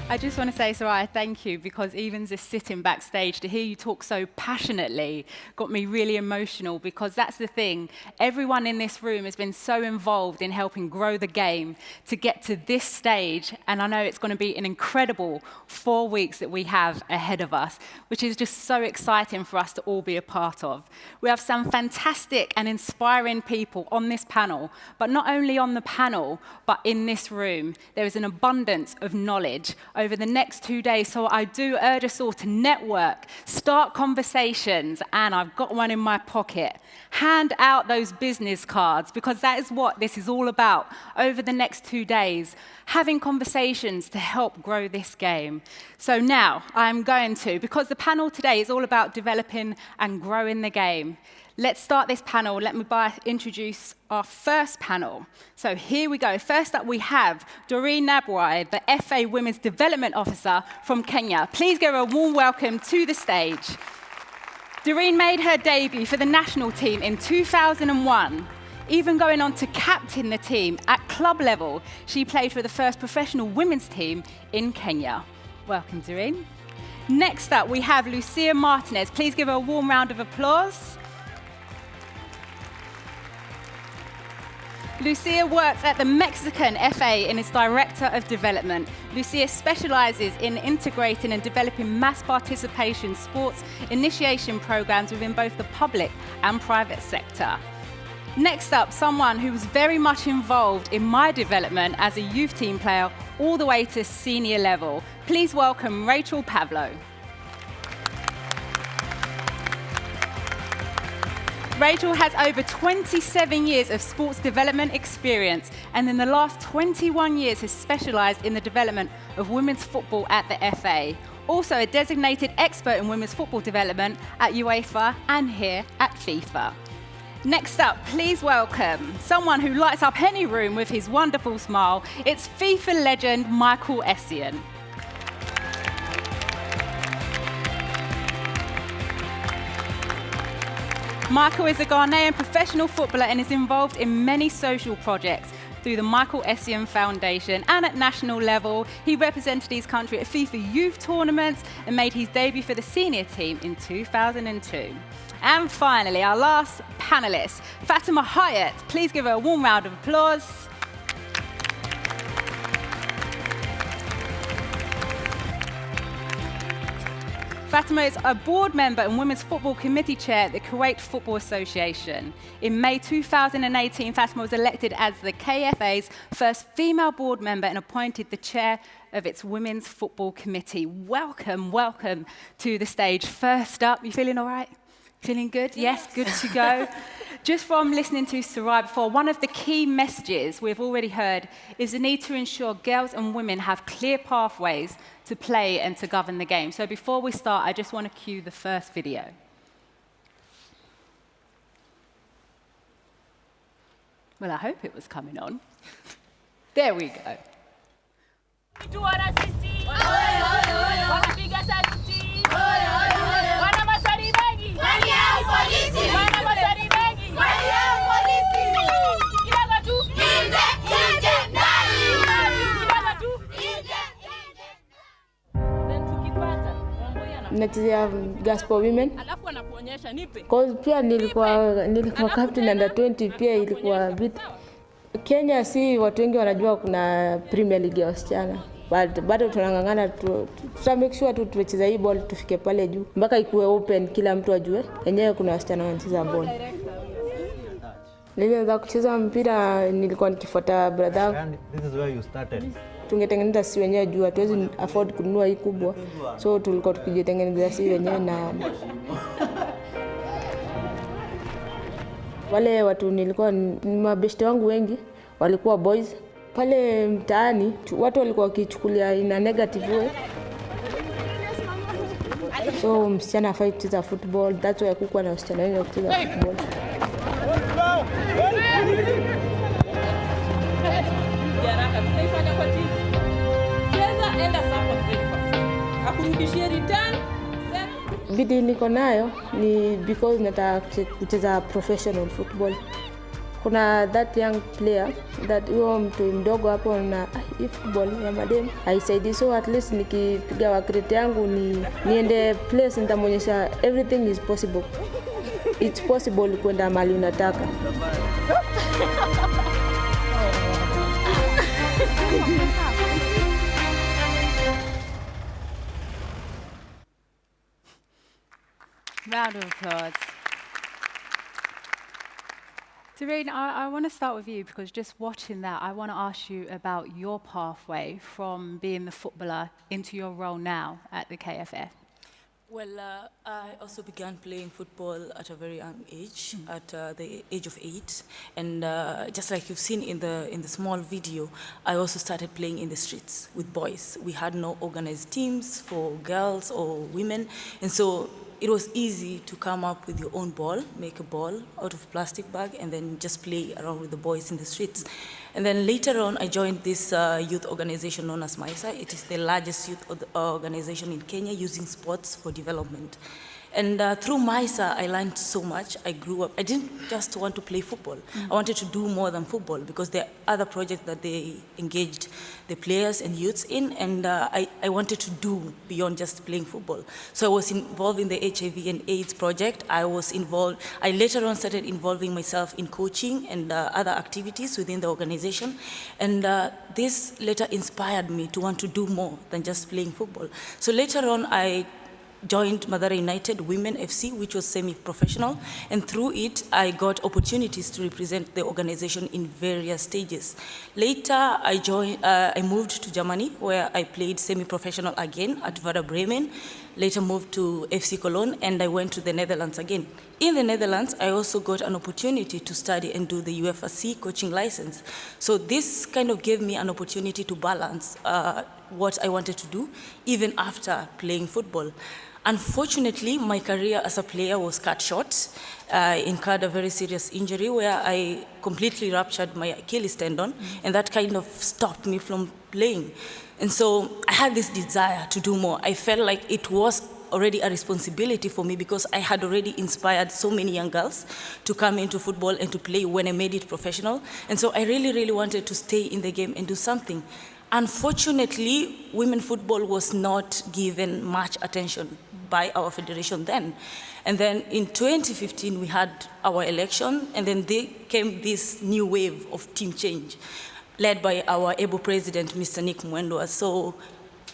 I just want to say, Sarai, thank you, because even just sitting backstage to hear you talk so passionately got me really emotional, because that's the thing. Everyone in this room has been so involved in helping grow the game to get to this stage, and I know it's going to be an incredible 4 weeks that we have ahead of us, which is just so exciting for us to all be a part of. We have some fantastic and inspiring people on this panel, but not only on the panel, but in this room. There is an abundance of knowledge over the next 2 days, so I do urge us all to network, start conversations, and I've got one in my pocket. Hand out those business cards, because that is what this is all about over the next 2 days, having conversations to help grow this game. So now I'm going to, because the panel today is all about developing and growing the game. Let's start this panel. Let me introduce our first panel. So here we go. First up, we have Doreen Nabwire, the FA Women's Development Officer from Kenya. Please give her a warm welcome to the stage. Doreen made her debut for the national team in 2001, even going on to captain the team at club level. She played for the first professional women's team in Kenya. Welcome, Doreen. Next up, we have Lucía Martínez. Please give her a warm round of applause. Lucía works at the Mexican FA and is Director of Development. Lucía specializes in integrating and developing mass participation sports initiation programs within both the public and private sector. Next up, someone who was very much involved in my development as a youth team player all the way to senior level. Please welcome Rachel Pavlou. Rachel has over 27 years of sports development experience, and in the last 21 years has specialized in the development of women's football at the FA. Also a designated expert in women's football development at UEFA and here at FIFA. Next up, please welcome someone who lights up any room with his wonderful smile. It's FIFA legend Michael Essien. Michael is a Ghanaian professional footballer and is involved in many social projects through the Michael Essien Foundation, and at national level, he represented his country at FIFA youth tournaments and made his debut for the senior team in 2002. And finally, our last panelist, Fatma Hayat. Please give her a warm round of applause. Fatma is a board member and Women's Football Committee Chair at the Kuwait Football Association. In May 2018, Fatma was elected as the KFA's first female board member and appointed the chair of its Women's Football Committee. Welcome, welcome to the stage. First up, you feeling all right? Feeling good? Yes, good to go. Just from listening to Sarai before, one of the key messages we've already heard is the need to ensure girls and women have clear pathways to play and to govern the game. So before we start, I just want to cue the first video. Well, I hope it was coming on. There we go. nachezea Gospel Women. Cause pia nilikuwa captain under 20 pia ilikuwa bit. Kenya si watu wengi wanajua kuna Premier League ya wasichana. But bado tunangangana make sure tuwecheza hii ball tufike pale juu mpaka ikuwe open kila mtu ajue yenyewe kuna wasichana wanacheza ball. Nilianza kucheza mpira nilikuwa nikifuata brother. This is where you started. Tungetengeneza si wenyewe juu hatuwezi afford kununua hii kubwa. So tulikuwa tukijitengeneza si wenyewe na wale watu nilikuwa mabeshte wangu wengi walikuwa boys. Pale mtaani watu walikuwa wakichukulia in a negative way. So msichana hafai kucheza football. That's why kukuwa na wasichana wengi kucheza football. Bidii niko nayo ni because nataka kucheza professional football. Kuna that young player that huyo mtu mdogo hapo na football ya madem haisaidii, so at least nikipiga wakrete yangu niende place nitamonyesha everything is possible. It's possible kwenda mahali unataka. Round of applause. Doreen, I want to start with you because just watching that, I want to ask you about your pathway from being the footballer into your role now at the KFF. Well, I also began playing football at a very young age, at the age of 8. And just like you've seen in the small video, I also started playing in the streets with boys. We had no organized teams for girls or women. And so it was easy to come up with your own ball, make a ball out of a plastic bag, and then just play around with the boys in the streets. And then later on, I joined this youth organization known as MISA. It is the largest youth organization in Kenya using sports for development. And through MISA, I learned so much. I grew up. I didn't just want to play football. I wanted to do more than football because there are other projects that they engaged the players and youths in, and I wanted to do beyond just playing football. So I was involved in the HIV and AIDS project. I later on started involving myself in coaching and other activities within the organization. And this later inspired me to want to do more than just playing football. So later on, I joined Mathare United Women FC, which was semi-professional, and through it, I got opportunities to represent the organization in various stages. Later, I moved to Germany, where I played semi-professional again at Bareman. Later moved to FC Cologne, and I went to the Netherlands again. In the Netherlands, I also got an opportunity to study and do the UFRC coaching license. So this kind of gave me an opportunity to balance what I wanted to do, even after playing football. Unfortunately, my career as a player was cut short. I incurred a very serious injury where I completely ruptured my Achilles tendon, and that kind of stopped me from playing. And so I had this desire to do more. I felt like it was already a responsibility for me because I had already inspired so many young girls to come into football and to play when I made it professional. And so I really, really wanted to stay in the game and do something. Unfortunately, women football was not given much attention by our federation then. And then in 2015, we had our election, and then there came this new wave of team change, led by our able president, Mr. Nick Mwendwa. So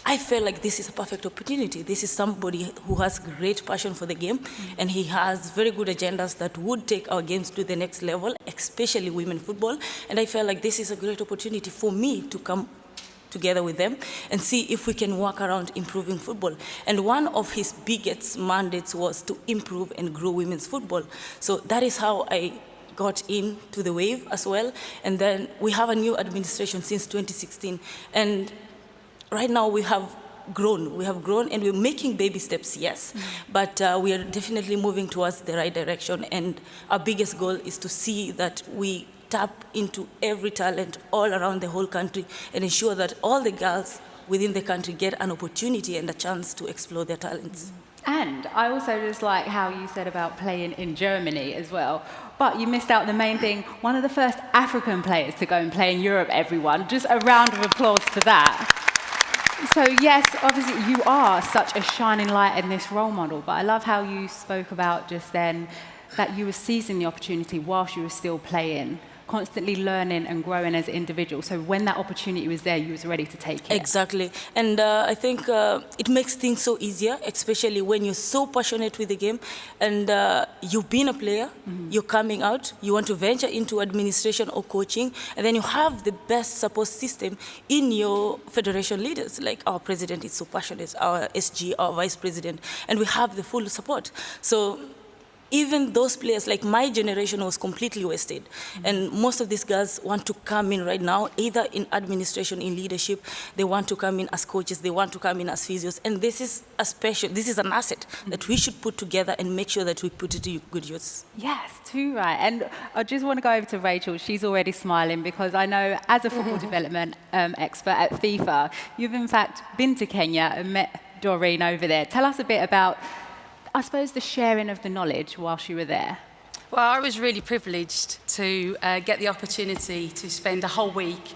I felt like this is a perfect opportunity. This is somebody who has great passion for the game, and he has very good agendas that would take our games to the next level, especially women football. And I felt like this is a great opportunity for me to come together with them and see if we can work around improving football. And one of his biggest mandates was to improve and grow women's football. So that is how I got into the wave as well. And then we have a new administration since 2016. And right now we have grown and we're making baby steps, yes. But we are definitely moving towards the right direction. And our biggest goal is to see that we tap into every talent all around the whole country and ensure that all the girls within the country get an opportunity and a chance to explore their talents. And I also just like how you said about playing in Germany as well. But you missed out the main thing, one of the first African players to go and play in Europe, everyone. Just a round of applause for that. So yes, obviously you are such a shining light in this role model, but I love how you spoke about just then that you were seizing the opportunity whilst you were still playing, constantly learning and growing as an individual. So when that opportunity was there, you was ready to take it. Exactly. And I think it makes things so easier, especially when you're so passionate with the game and you've been a player, you're coming out, you want to venture into administration or coaching, and then you have the best support system in your federation leaders. Like our president is so passionate, our SG, our vice president, and we have the full support. So even those players, like my generation, was completely wasted. And most of these girls want to come in right now, either in administration, in leadership. They want to come in as coaches. They want to come in as physios. And this is this is an asset that we should put together and make sure that we put it to good use. Yes, too right. And I just want to go over to Rachel. She's already smiling because I know as a football development expert at FIFA, you've in fact been to Kenya and met Doreen over there. Tell us a bit about, I suppose, the sharing of the knowledge whilst you were there. Well, I was really privileged to get the opportunity to spend a whole week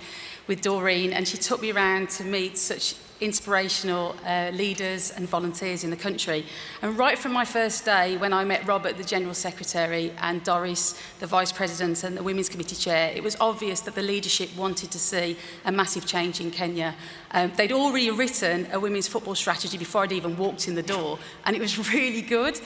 with Doreen, and she took me around to meet such inspirational leaders and volunteers in the country. And right from my first day, when I met Robert, the General Secretary, and Doris, the Vice President and the Women's Committee Chair, it was obvious that the leadership wanted to see a massive change in Kenya. They'd already written a women's football strategy before I'd even walked in the door, and it was really good.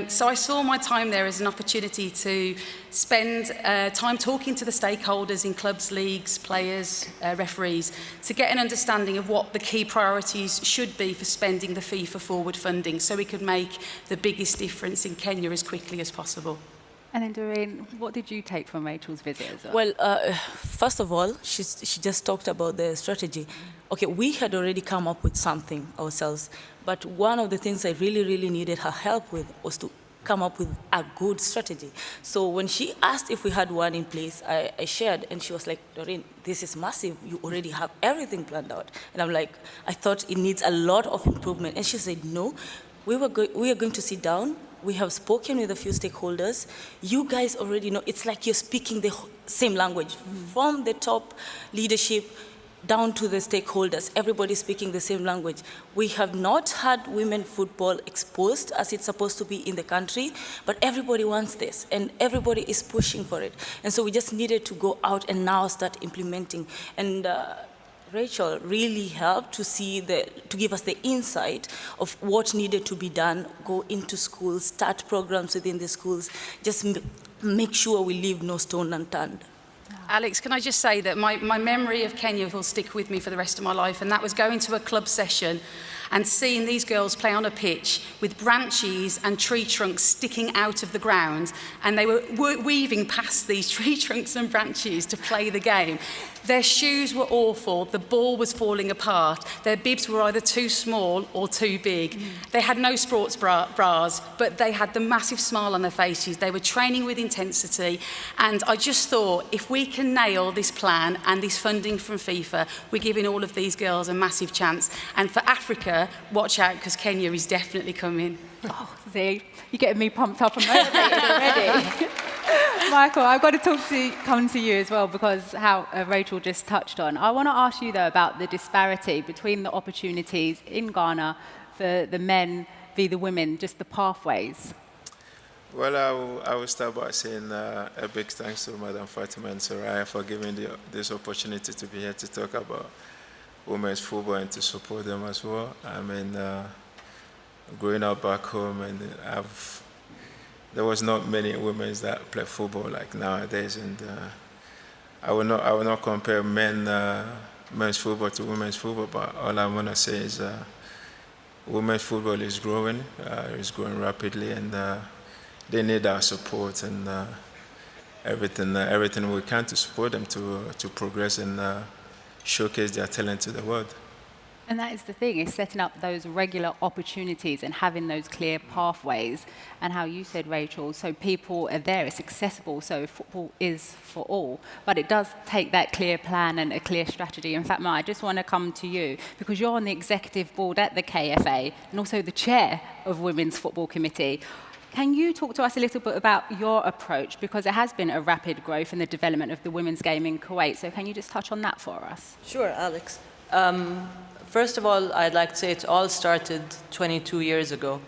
So I saw my time there as an opportunity to spend time talking to the stakeholders in clubs, leagues, players, referees, to get an understanding of what the key priorities should be for spending the FIFA forward funding so we could make the biggest difference in Kenya as quickly as possible. And then Doreen, what did you take from Rachel's visit as well? Well, first of all, she just talked about the strategy. Okay, we had already come up with something ourselves, but one of the things I really, really needed her help with was to come up with a good strategy. So when she asked if we had one in place, I shared, and she was like, Doreen, this is massive. You already have everything planned out. And I'm like, I thought it needs a lot of improvement. And she said, no, we are going to sit down. We have spoken with a few stakeholders. You guys already know. It's like you're speaking the same language. From the top leadership down to the stakeholders, everybody speaking the same language. We have not had women football exposed as it's supposed to be in the country, but everybody wants this, and everybody is pushing for it. And so we just needed to go out and now start implementing. And Rachel really helped to give us the insight of what needed to be done, go into schools, start programs within the schools, just make sure we leave no stone unturned. Alex, can I just say that my memory of Kenya will stick with me for the rest of my life, and that was going to a club session and seeing these girls play on a pitch with branches and tree trunks sticking out of the ground, and they were weaving past these tree trunks and branches to play the game. Their shoes were awful, the ball was falling apart, their bibs were either too small or too big. They had no sports bras, but they had the massive smile on their faces. They were training with intensity, and I just thought, if we can nail this plan and this funding from FIFA, we're giving all of these girls a massive chance. And for Africa, watch out, because Kenya is definitely coming. Oh, see, you're getting me pumped up and motivated already. Michael, I've got to come to you as well, because how Rachel just touched on. I want to ask you, though, about the disparity between the opportunities in Ghana for the men v. the women, just the pathways. Well, I will start by saying a big thanks to Madam Fatma and Sarai for giving this opportunity to be here to talk about women's football and to support them as well. I mean, growing up back home, and there was not many women that play football like nowadays, and I will not compare men's football to women's football, but all I want to say is women's football is growing rapidly, and they need our support and everything we can to support them to progress and showcase their talent to the world. And that is the thing, is setting up those regular opportunities and having those clear pathways. And how you said, Rachel, so people are there, it's accessible, so football is for all. But it does take that clear plan and a clear strategy. In fact, I just want to come to you, because you're on the executive board at the KFA and also the chair of Women's Football Committee. Can you talk to us a little bit about your approach? Because there has been a rapid growth in the development of the women's game in Kuwait. So can you just touch on that for us? Sure, Alex. First of all, I'd like to say it all started 22 years ago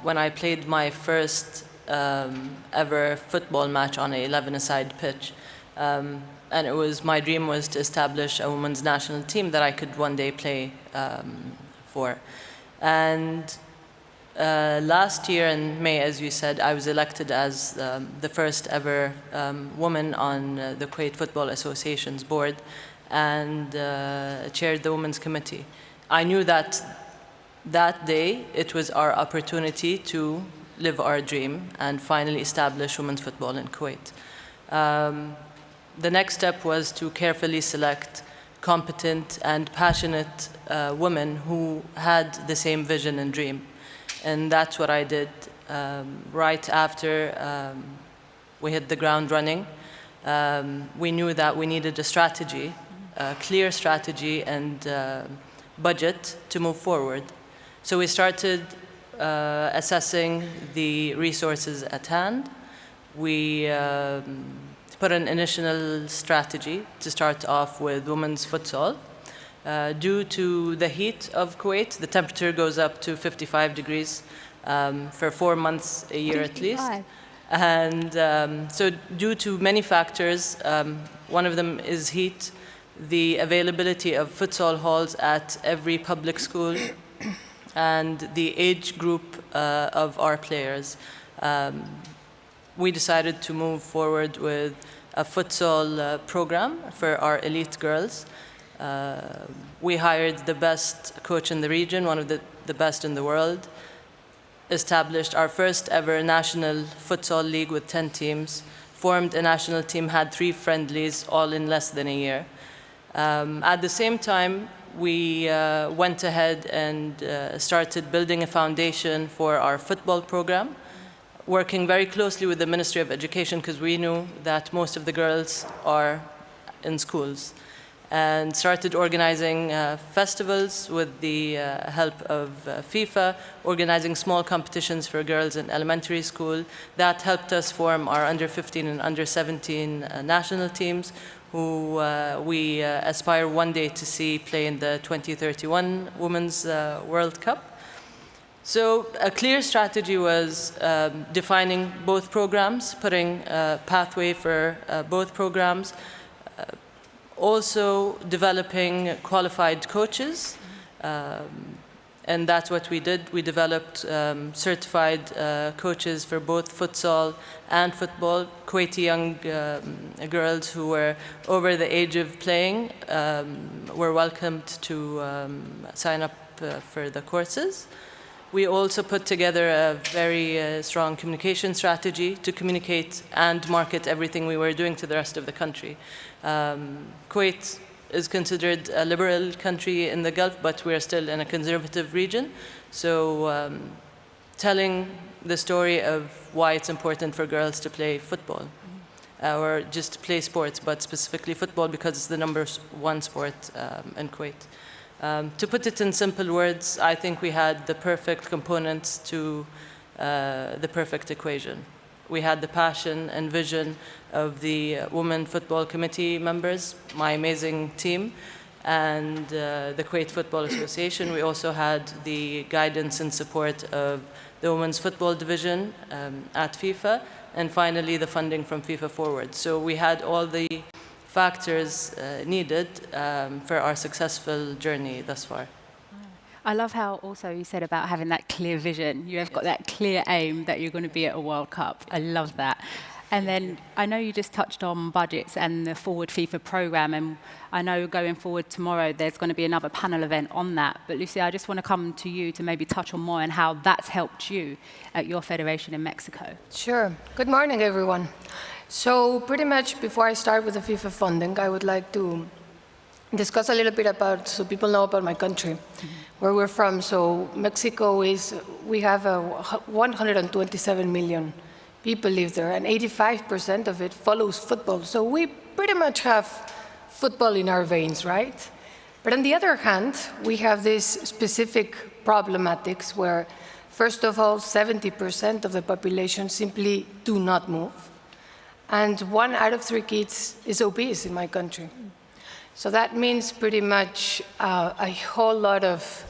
when I played my first ever football match on an 11-a-side pitch. And my dream was to establish a women's national team that I could one day play for. And last year in May, as you said, I was elected as the first ever woman on the Kuwait Football Association's board and chaired the Women's Committee. I knew that that day it was our opportunity to live our dream and finally establish women's football in Kuwait. The next step was to carefully select competent and passionate women who had the same vision and dream. And that's what I did right after we hit the ground running. We knew that we needed a strategy, a clear strategy and budget to move forward. So we started assessing the resources at hand. We put an initial strategy to start off with women's futsal. Due to the heat of Kuwait, the temperature goes up to 55 degrees for 4 months a year at least. And so due to many factors, one of them is heat, the availability of futsal halls at every public school, and the age group of our players. We decided to move forward with a futsal program for our elite girls. We hired the best coach in the region, one of the best in the world, established our first ever national futsal league with 10 teams, formed a national team, had 3 friendlies, all in less than a year. At the same time, we went ahead and started building a foundation for our football program, working very closely with the Ministry of Education because we knew that most of the girls are in schools, and started organizing festivals with the help of FIFA, organizing small competitions for girls in elementary school. That helped us form our under-15 and under-17 national teams, who we aspire one day to see play in the 2031 Women's World Cup. So a clear strategy was defining both programs, putting a pathway for both programs, also developing qualified coaches, and that's what we did. We developed certified coaches for both futsal and football. Kuwaiti young girls who were over the age of playing were welcomed to sign up for the courses. We also put together a very strong communication strategy to communicate and market everything we were doing to the rest of the country. Kuwait is considered a liberal country in the Gulf, but we are still in a conservative region. So telling the story of why it's important for girls to play football, or just play sports, but specifically football because it's the #1 sport in Kuwait. To put it in simple words, I think we had the perfect components to the perfect equation. We had the passion and vision of the Women Football Committee members, my amazing team, and the Kuwait Football Association. We also had the guidance and support of the Women's Football Division at FIFA, and finally the funding from FIFA Forward. So we had all the factors needed for our successful journey thus far. I love how also you said about having that clear vision. You have got that clear aim that you're going to be at a World Cup. I love that. And then I know you just touched on budgets and the Forward FIFA program, and I know going forward tomorrow there's going to be another panel event on that. But Lucía, I just want to come to you to maybe touch on more and how that's helped you at your federation in Mexico. Sure. Good morning, everyone. So pretty much before I start with the FIFA funding, I would like to discuss a little bit about, so people know about my country, where we're from. So Mexico we have 127 million people live there, and 85% of it follows football. So we pretty much have football in our veins, right? But on the other hand, we have these specific problematics where, first of all, 70% of the population simply do not move. And 1 out of 3 kids is obese in my country. So that means pretty much a whole lot of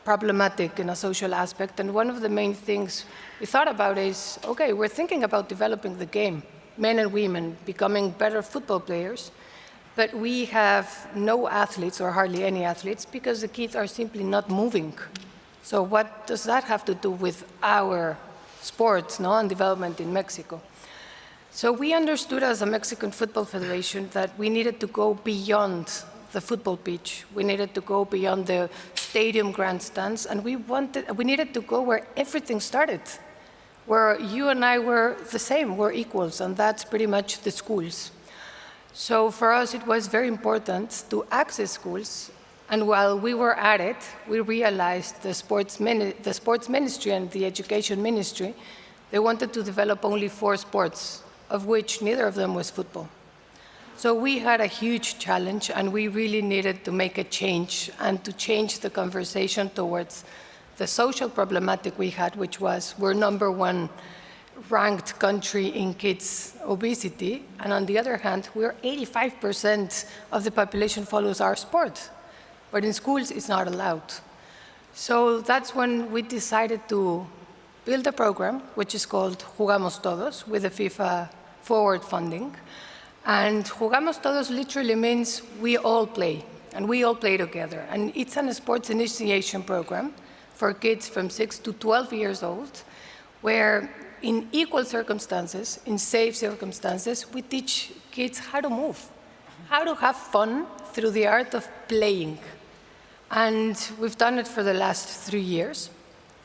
problematic in a social aspect. And one of the main things we thought about is, okay, we're thinking about developing the game, men and women becoming better football players, but we have no athletes or hardly any athletes because the kids are simply not moving. So what does that have to do with our sports and development in Mexico? So we understood as a Mexican Football Federation that we needed to go beyond the football pitch. We needed to go beyond the stadium grandstands, and we needed to go where everything started, where you and I were the same, we're equals, and that's pretty much the schools. So for us, it was very important to access schools, and while we were at it, we realized the sports ministry and the education ministry, they wanted to develop only 4 sports, of which neither of them was football. So we had a huge challenge, and we really needed to make a change and to change the conversation towards the social problematic we had, which was we're #1 ranked country in kids' obesity, and on the other hand, we're 85% of the population follows our sport, but in schools it's not allowed. So that's when we decided to build a program, which is called Jugamos Todos, with the FIFA forward funding. And Jugamos Todos literally means we all play, and we all play together. And it's a sports initiation program for kids from 6 to 12 years old, where in equal circumstances, in safe circumstances, we teach kids how to move, how to have fun through the art of playing. And we've done it for the last 3 years.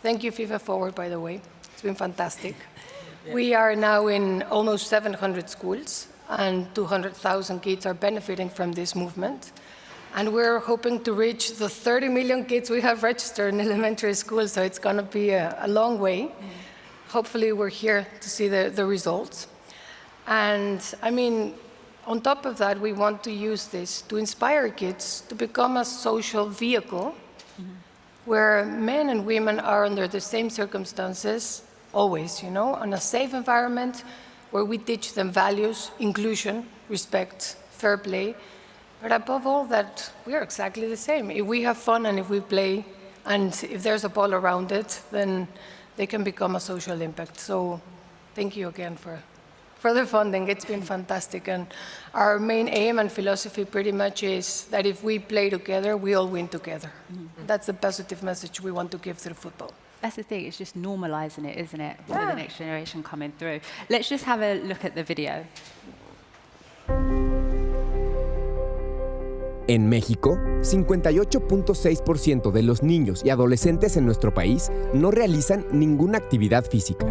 Thank you, FIFA Forward, by the way. It's been fantastic. We are now in almost 700 schools, and 200,000 kids are benefiting from this movement. And we're hoping to reach the 30 million kids we have registered in elementary school, so it's going to be a long way. Hopefully we're here to see the results. And I mean, on top of that, we want to use this to inspire kids to become a social vehicle where men and women are under the same circumstances, always, on a safe environment where we teach them values, inclusion, respect, fair play, but above all that we are exactly the same. If we have fun and if we play, and if there's a ball around it, then they can become a social impact. So thank you again for the funding. It's been fantastic. And our main aim and philosophy pretty much is that if we play together, we all win together. That's the positive message we want to give through football. That's the thing, it's just normalizing it, isn't it, for the next generation coming through. Let's just have a look at the video. En México, 58.6% de los niños y adolescentes en nuestro país no realizan ninguna actividad física.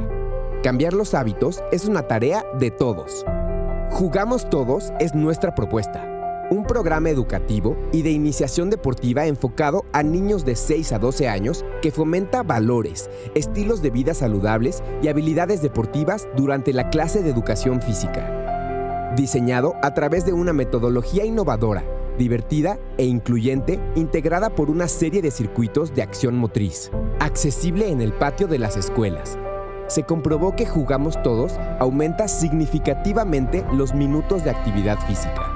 Cambiar los hábitos es una tarea de todos. Jugamos Todos es nuestra propuesta. Un programa educativo y de iniciación deportiva enfocado a niños de 6 a 12 años que fomenta valores, estilos de vida saludables y habilidades deportivas durante la clase de educación física. Diseñado a través de una metodología innovadora, divertida e incluyente, integrada por una serie de circuitos de acción motriz. Accesible en el patio de las escuelas. Se comprobó que Jugamos Todos aumenta significativamente los minutos de actividad física.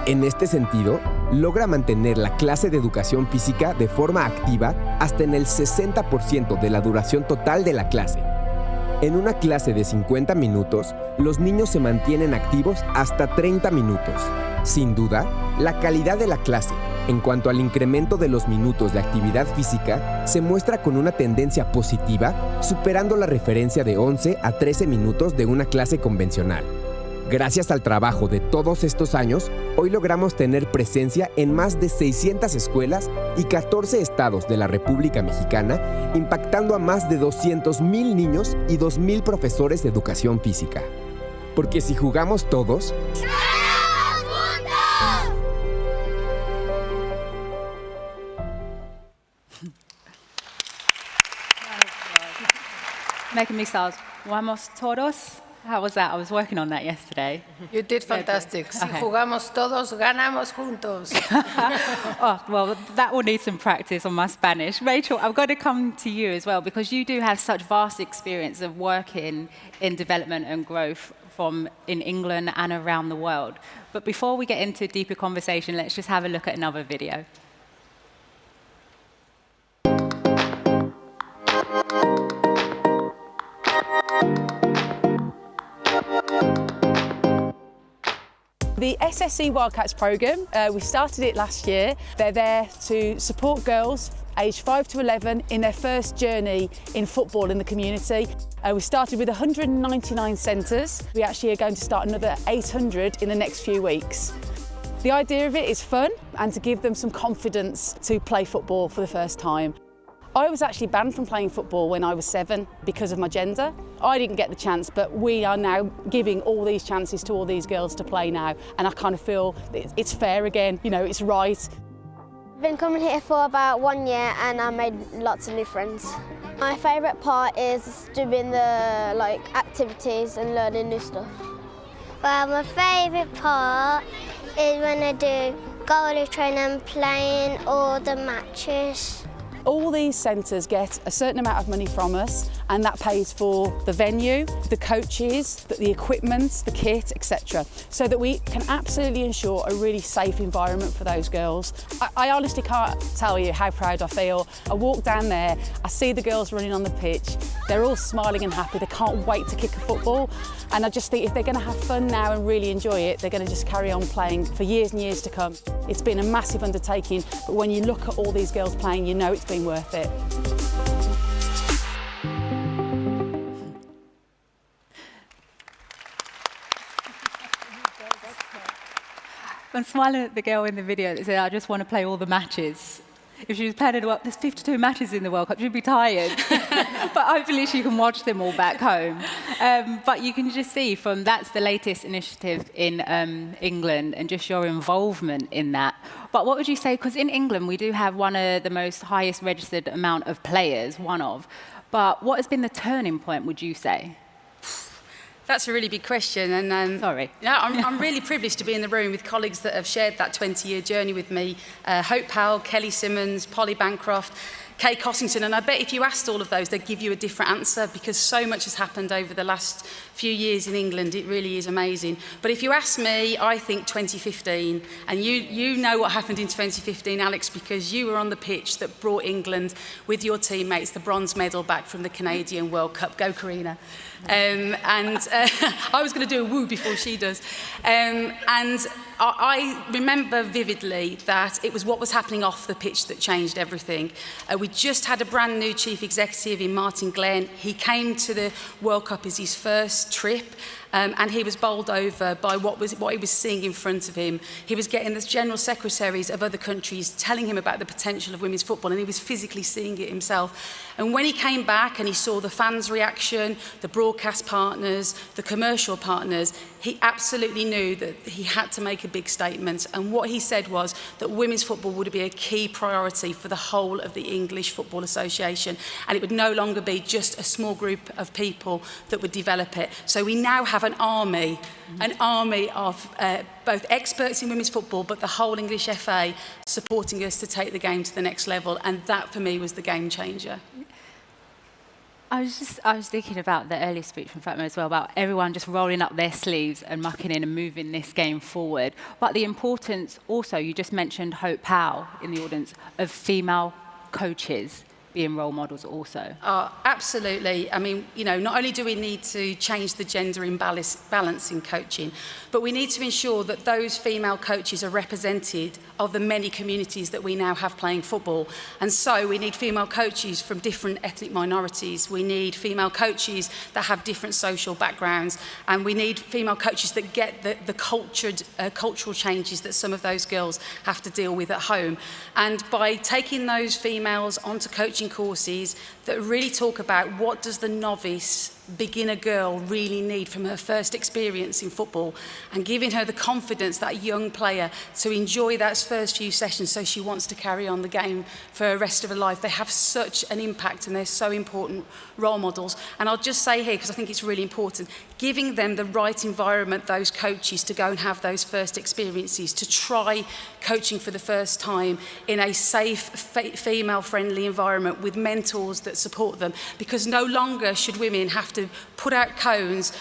En este sentido, logra mantener la clase de educación física de forma activa hasta en el 60% de la duración total de la clase. En una clase de 50 minutos, los niños se mantienen activos hasta 30 minutos. Sin duda, la calidad de la clase, en cuanto al incremento de los minutos de actividad física, se muestra con una tendencia positiva, superando la referencia de 11 a 13 minutos de una clase convencional. Gracias al trabajo de todos estos años, hoy logramos tener presencia en más de 600 escuelas y 14 estados de la República Mexicana, impactando a más de 200,000 niños y 2,000 profesores de educación física. Porque si jugamos todos... Making me sound, Jugamos Todos. How was that? I was working on that yesterday. You did fantastic. Si jugamos todos, ganamos juntos. Oh, well, that will need some practice on my Spanish. Rachel, I've got to come to you as well, because you do have such vast experience of working in development and growth in England and around the world. But before we get into a deeper conversation, let's just have a look at another video. The SSE Wildcats programme, we started it last year. They're there to support girls aged 5 to 11 in their first journey in football in the community. We started with 199 centres. We actually are going to start another 800 in the next few weeks. The idea of it is fun and to give them some confidence to play football for the first time. I was actually banned from playing football when I was 7 because of my gender. I didn't get the chance, but we are now giving all these chances to all these girls to play now, and I kind of feel it's fair again, you know, it's right. I've been coming here for about 1 year and I made lots of new friends. My favourite part is doing the activities and learning new stuff. Well, my favourite part is when I do goalie training and playing all the matches. All these centres get a certain amount of money from us, and that pays for the venue, the coaches, the equipment, the kit, etc. So that we can absolutely ensure a really safe environment for those girls. I honestly can't tell you how proud I feel. I walk down there, I see the girls running on the pitch, they're all smiling and happy, they can't wait to kick a football. And I just think if they're going to have fun now and really enjoy it, they're going to just carry on playing for years and years to come. It's been a massive undertaking, but when you look at all these girls playing, you know it's been worth it. I'm smiling at the girl in the video that said, I just want to play all the matches. If she was playing it, there's 52 matches in the World Cup, she'd be tired. But hopefully she can watch them all back home. But you can just see that's the latest initiative in England and just your involvement in that. But what would you say, because in England we do have one of the most highest registered amount of players, but what has been the turning point, would you say? That's a really big question, and sorry. I'm really privileged to be in the room with colleagues that have shared that 20-year journey with me. Hope Powell, Kelly Simmons, Polly Bancroft, Kay Cossington, and I bet if you asked all of those, they'd give you a different answer because so much has happened over the last few years in England. It really is amazing. But if you ask me, I think 2015, and you know what happened in 2015, Alex, because you were on the pitch that brought England with your teammates the bronze medal back from the Canadian World Cup. Go, Karina. I was going to do a woo before she does. And I remember vividly that it was what was happening off the pitch that changed everything. We just had a brand new chief executive in Martin Glenn. He came to the World Cup as his first trip. And he was bowled over by what he was seeing in front of him. He was getting the general secretaries of other countries telling him about the potential of women's football, and he was physically seeing it himself. And when he came back and he saw the fans' reaction, the broadcast partners, the commercial partners, he absolutely knew that he had to make a big statement. And what he said was that women's football would be a key priority for the whole of the English Football Association, and it would no longer be just a small group of people that would develop it. So we now have an army of both experts in women's football, but the whole English FA supporting us to take the game to the next level, and that for me was the game changer. I was thinking about the earlier speech from Fatma as well, about everyone just rolling up their sleeves and mucking in and moving this game forward. But the importance also, you just mentioned Hope Powell in the audience, of female coaches being role models also. Absolutely. I mean, not only do we need to change the gender imbalance in coaching, but we need to ensure that those female coaches are represented of the many communities that we now have playing football. And so we need female coaches from different ethnic minorities. We need female coaches that have different social backgrounds. And we need female coaches that get the cultural changes that some of those girls have to deal with at home. And by taking those females onto coaching courses that really talk about what does the novice beginner girl really need from her first experience in football, and giving her the confidence, that young player, to enjoy those first few sessions so she wants to carry on the game for the rest of her life. They have such an impact and they're so important role models. And I'll just say here, because I think it's really important, giving them the right environment, those coaches, to go and have those first experiences, to try coaching for the first time in a safe, female-friendly environment with mentors that support them, because no longer should women have to put out cones,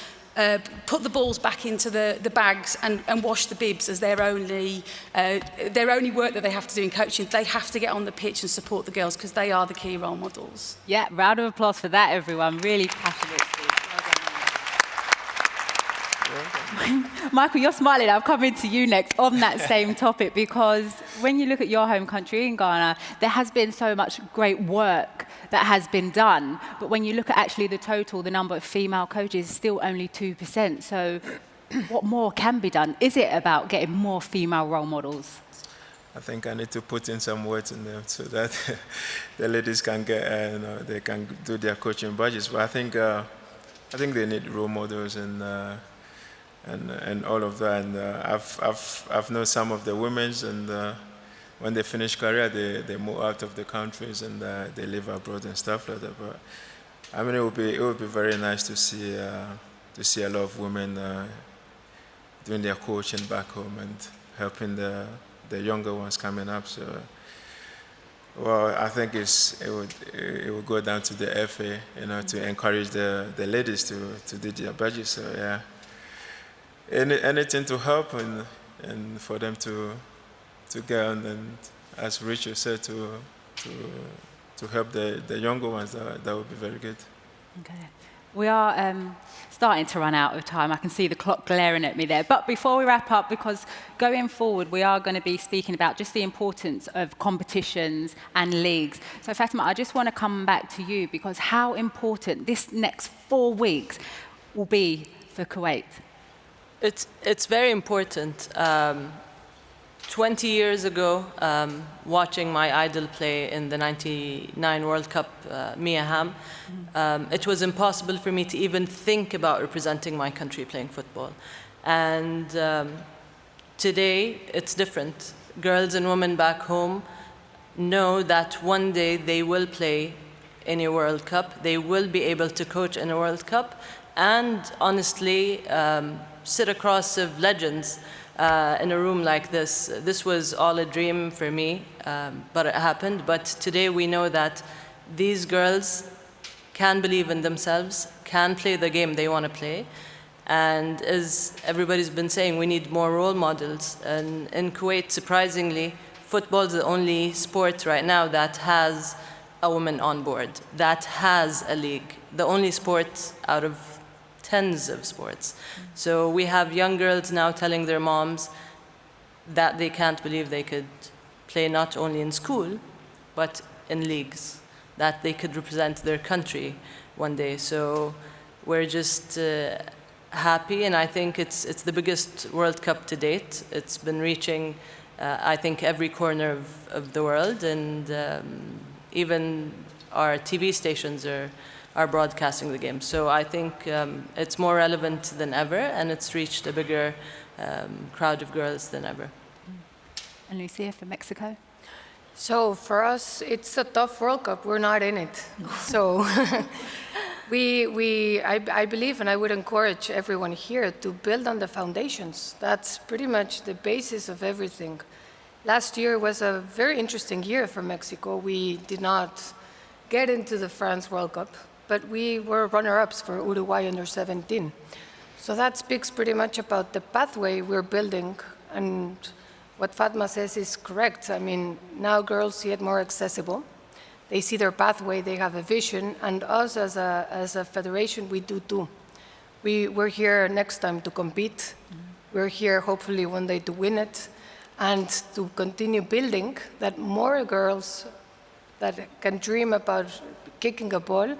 put the balls back into the bags and wash the bibs as their only work that they have to do in coaching. They have to get on the pitch and support the girls because they are the key role models. Yeah, round of applause for that, everyone. Really passionate. Michael, you're smiling. I'm coming to you next on that same topic, because when you look at your home country in Ghana, there has been so much great work that has been done. But when you look at actually the number of female coaches is still only 2%. So what more can be done? Is it about getting more female role models? I think I need to put in some words in there so that the ladies can get, they can do their coaching badges. But I think they need role models and all of that. And I've known some of the women's, and when they finish career, they move out of the countries and they live abroad and stuff like that. But I mean, it would be very nice to see a lot of women doing their coaching back home and helping the younger ones coming up. So, well, I think it would go down to the FA, to encourage the ladies to do their badges. So yeah. Anything to help and for them to get on, and as Richard said, to help the younger ones, that would be very good. Okay. We are starting to run out of time. I can see the clock glaring at me there. But before we wrap up, because going forward, we are going to be speaking about just the importance of competitions and leagues. So Fatma, I just want to come back to you, because how important this next 4 weeks will be for Kuwait. It's very important. 20 years ago, watching my idol play in the '99 World Cup, Mia Hamm, it was impossible for me to even think about representing my country playing football. And today, it's different. Girls and women back home know that one day they will play in a World Cup. They will be able to coach in a World Cup. And honestly, sit across of legends in a room like this. This was all a dream for me, but it happened. But today we know that these girls can believe in themselves, can play the game they want to play. And as everybody's been saying, we need more role models. And in Kuwait, surprisingly, football is the only sport right now that has a woman on board, that has a league. The only sport out of tens of sports. So we have young girls now telling their moms that they can't believe they could play not only in school, but in leagues, that they could represent their country one day. So we're just happy, and I think it's the biggest World Cup to date. It's been reaching, I think, every corner of the world, and even our TV stations are broadcasting the game. So I think it's more relevant than ever, and it's reached a bigger crowd of girls than ever. And Lucía for Mexico? So for us, it's a tough World Cup. We're not in it. So I believe, and I would encourage everyone here to build on the foundations. That's pretty much the basis of everything. Last year was a very interesting year for Mexico. We did not get into the France World Cup, but we were runner-ups for Uruguay under-17. So that speaks pretty much about the pathway we're building, and what Fatma says is correct. I mean, now girls see it more accessible. They see their pathway, they have a vision, and us as a federation, we do too. We're here next time to compete. We're here hopefully one day to win it, and to continue building that more girls that can dream about kicking a ball,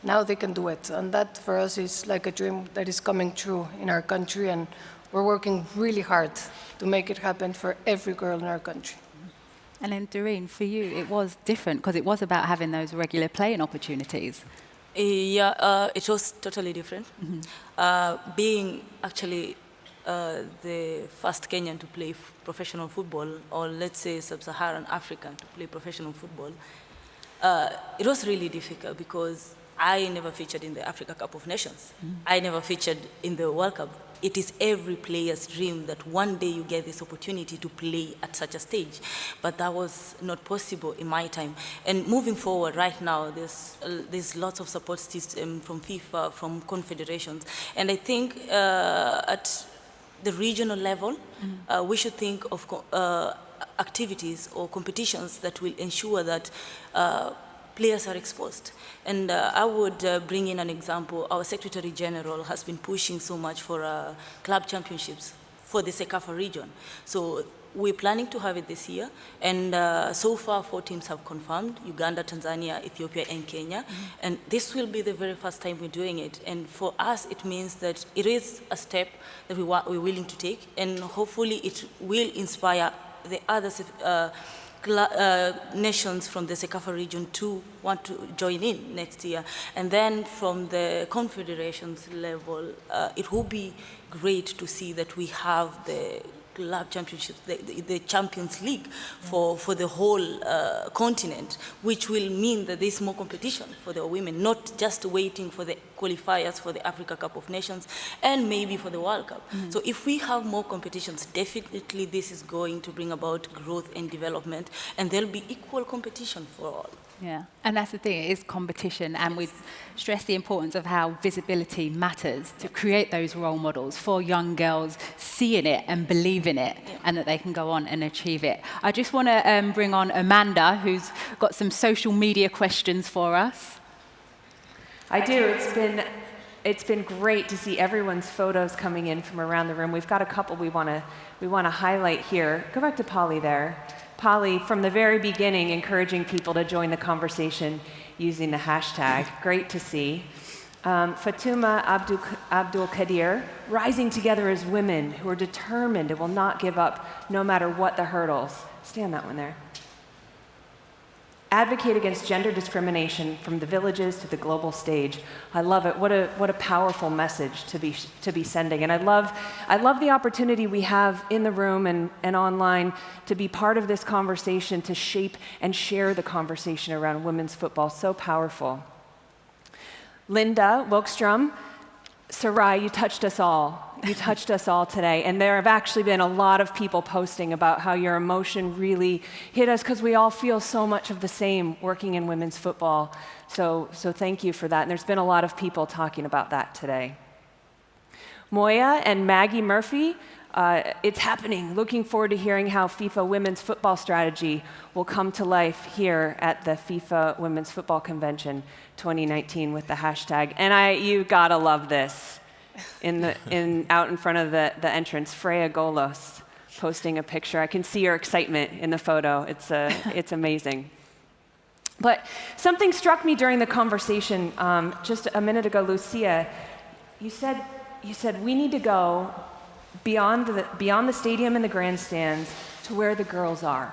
now they can do it. And that for us is like a dream that is coming true in our country, and we're working really hard to make it happen for every girl in our country. And then Doreen, for you, it was different because it was about having those regular playing opportunities. Yeah, it was totally different. Being actually the first Kenyan to play professional football, or let's say sub-Saharan African to play professional football, it was really difficult because I never featured in the Africa Cup of Nations. I never featured in the World Cup. It is every player's dream that one day you get this opportunity to play at such a stage. But that was not possible in my time. And moving forward right now, there's lots of support system from FIFA, from confederations. And I think at the regional level, we should think of activities or competitions that will ensure that players are exposed. And I would bring in an example. Our Secretary General has been pushing so much for club championships for the CECAFA region. So we're planning to have it this year. And so far, 4 teams have confirmed: Uganda, Tanzania, Ethiopia, and Kenya. And this will be the very first time we're doing it. And for us, it means that it is a step that we're willing to take. And hopefully, it will inspire the other nations from the CECAFA region to want to join in next year. And then from the confederations level, it will be great to see that we have the club championships, the Champions League for the whole continent, which will mean that there's more competition for the women, not just waiting for the qualifiers for the Africa Cup of Nations and maybe for the World Cup. So if we have more competitions, definitely this is going to bring about growth and development, and there'll be equal competition for all. Yeah, and that's the thing, it is competition, and we stress the importance of how visibility matters to create those role models for young girls seeing it and believing it, and that they can go on and achieve it. I just want to bring on Amanda, who's got some social media questions for us. I do. It's been great to see everyone's photos coming in from around the room. We've got a couple we want to highlight here. Go back to Polly there. Polly, from the very beginning, encouraging people to join the conversation using the hashtag. Great to see. Fatuma Abdul Kadir, rising together as women who are determined and will not give up no matter what the hurdles. Stay on that one there. Advocate against gender discrimination from the villages to the global stage. I love it. What a powerful message to be sending. And I love the opportunity we have in the room and online to be part of this conversation, to shape and share the conversation around women's football. So powerful. Linda Wilkstrom, Sarai, you touched us all. You touched us all today. And there have actually been a lot of people posting about how your emotion really hit us, because we all feel so much of the same working in women's football. So thank you for that. And there's been a lot of people talking about that today. Moya and Maggie Murphy, it's happening. Looking forward to hearing how FIFA Women's Football Strategy will come to life here at the FIFA Women's Football Convention 2019 with the hashtag. And you gotta love this. Out in front of the entrance, Freya Golos posting a picture. I can see your excitement in the photo. It's amazing. But something struck me during the conversation just a minute ago, Lucía. You said we need to go beyond the stadium and the grandstands to where the girls are.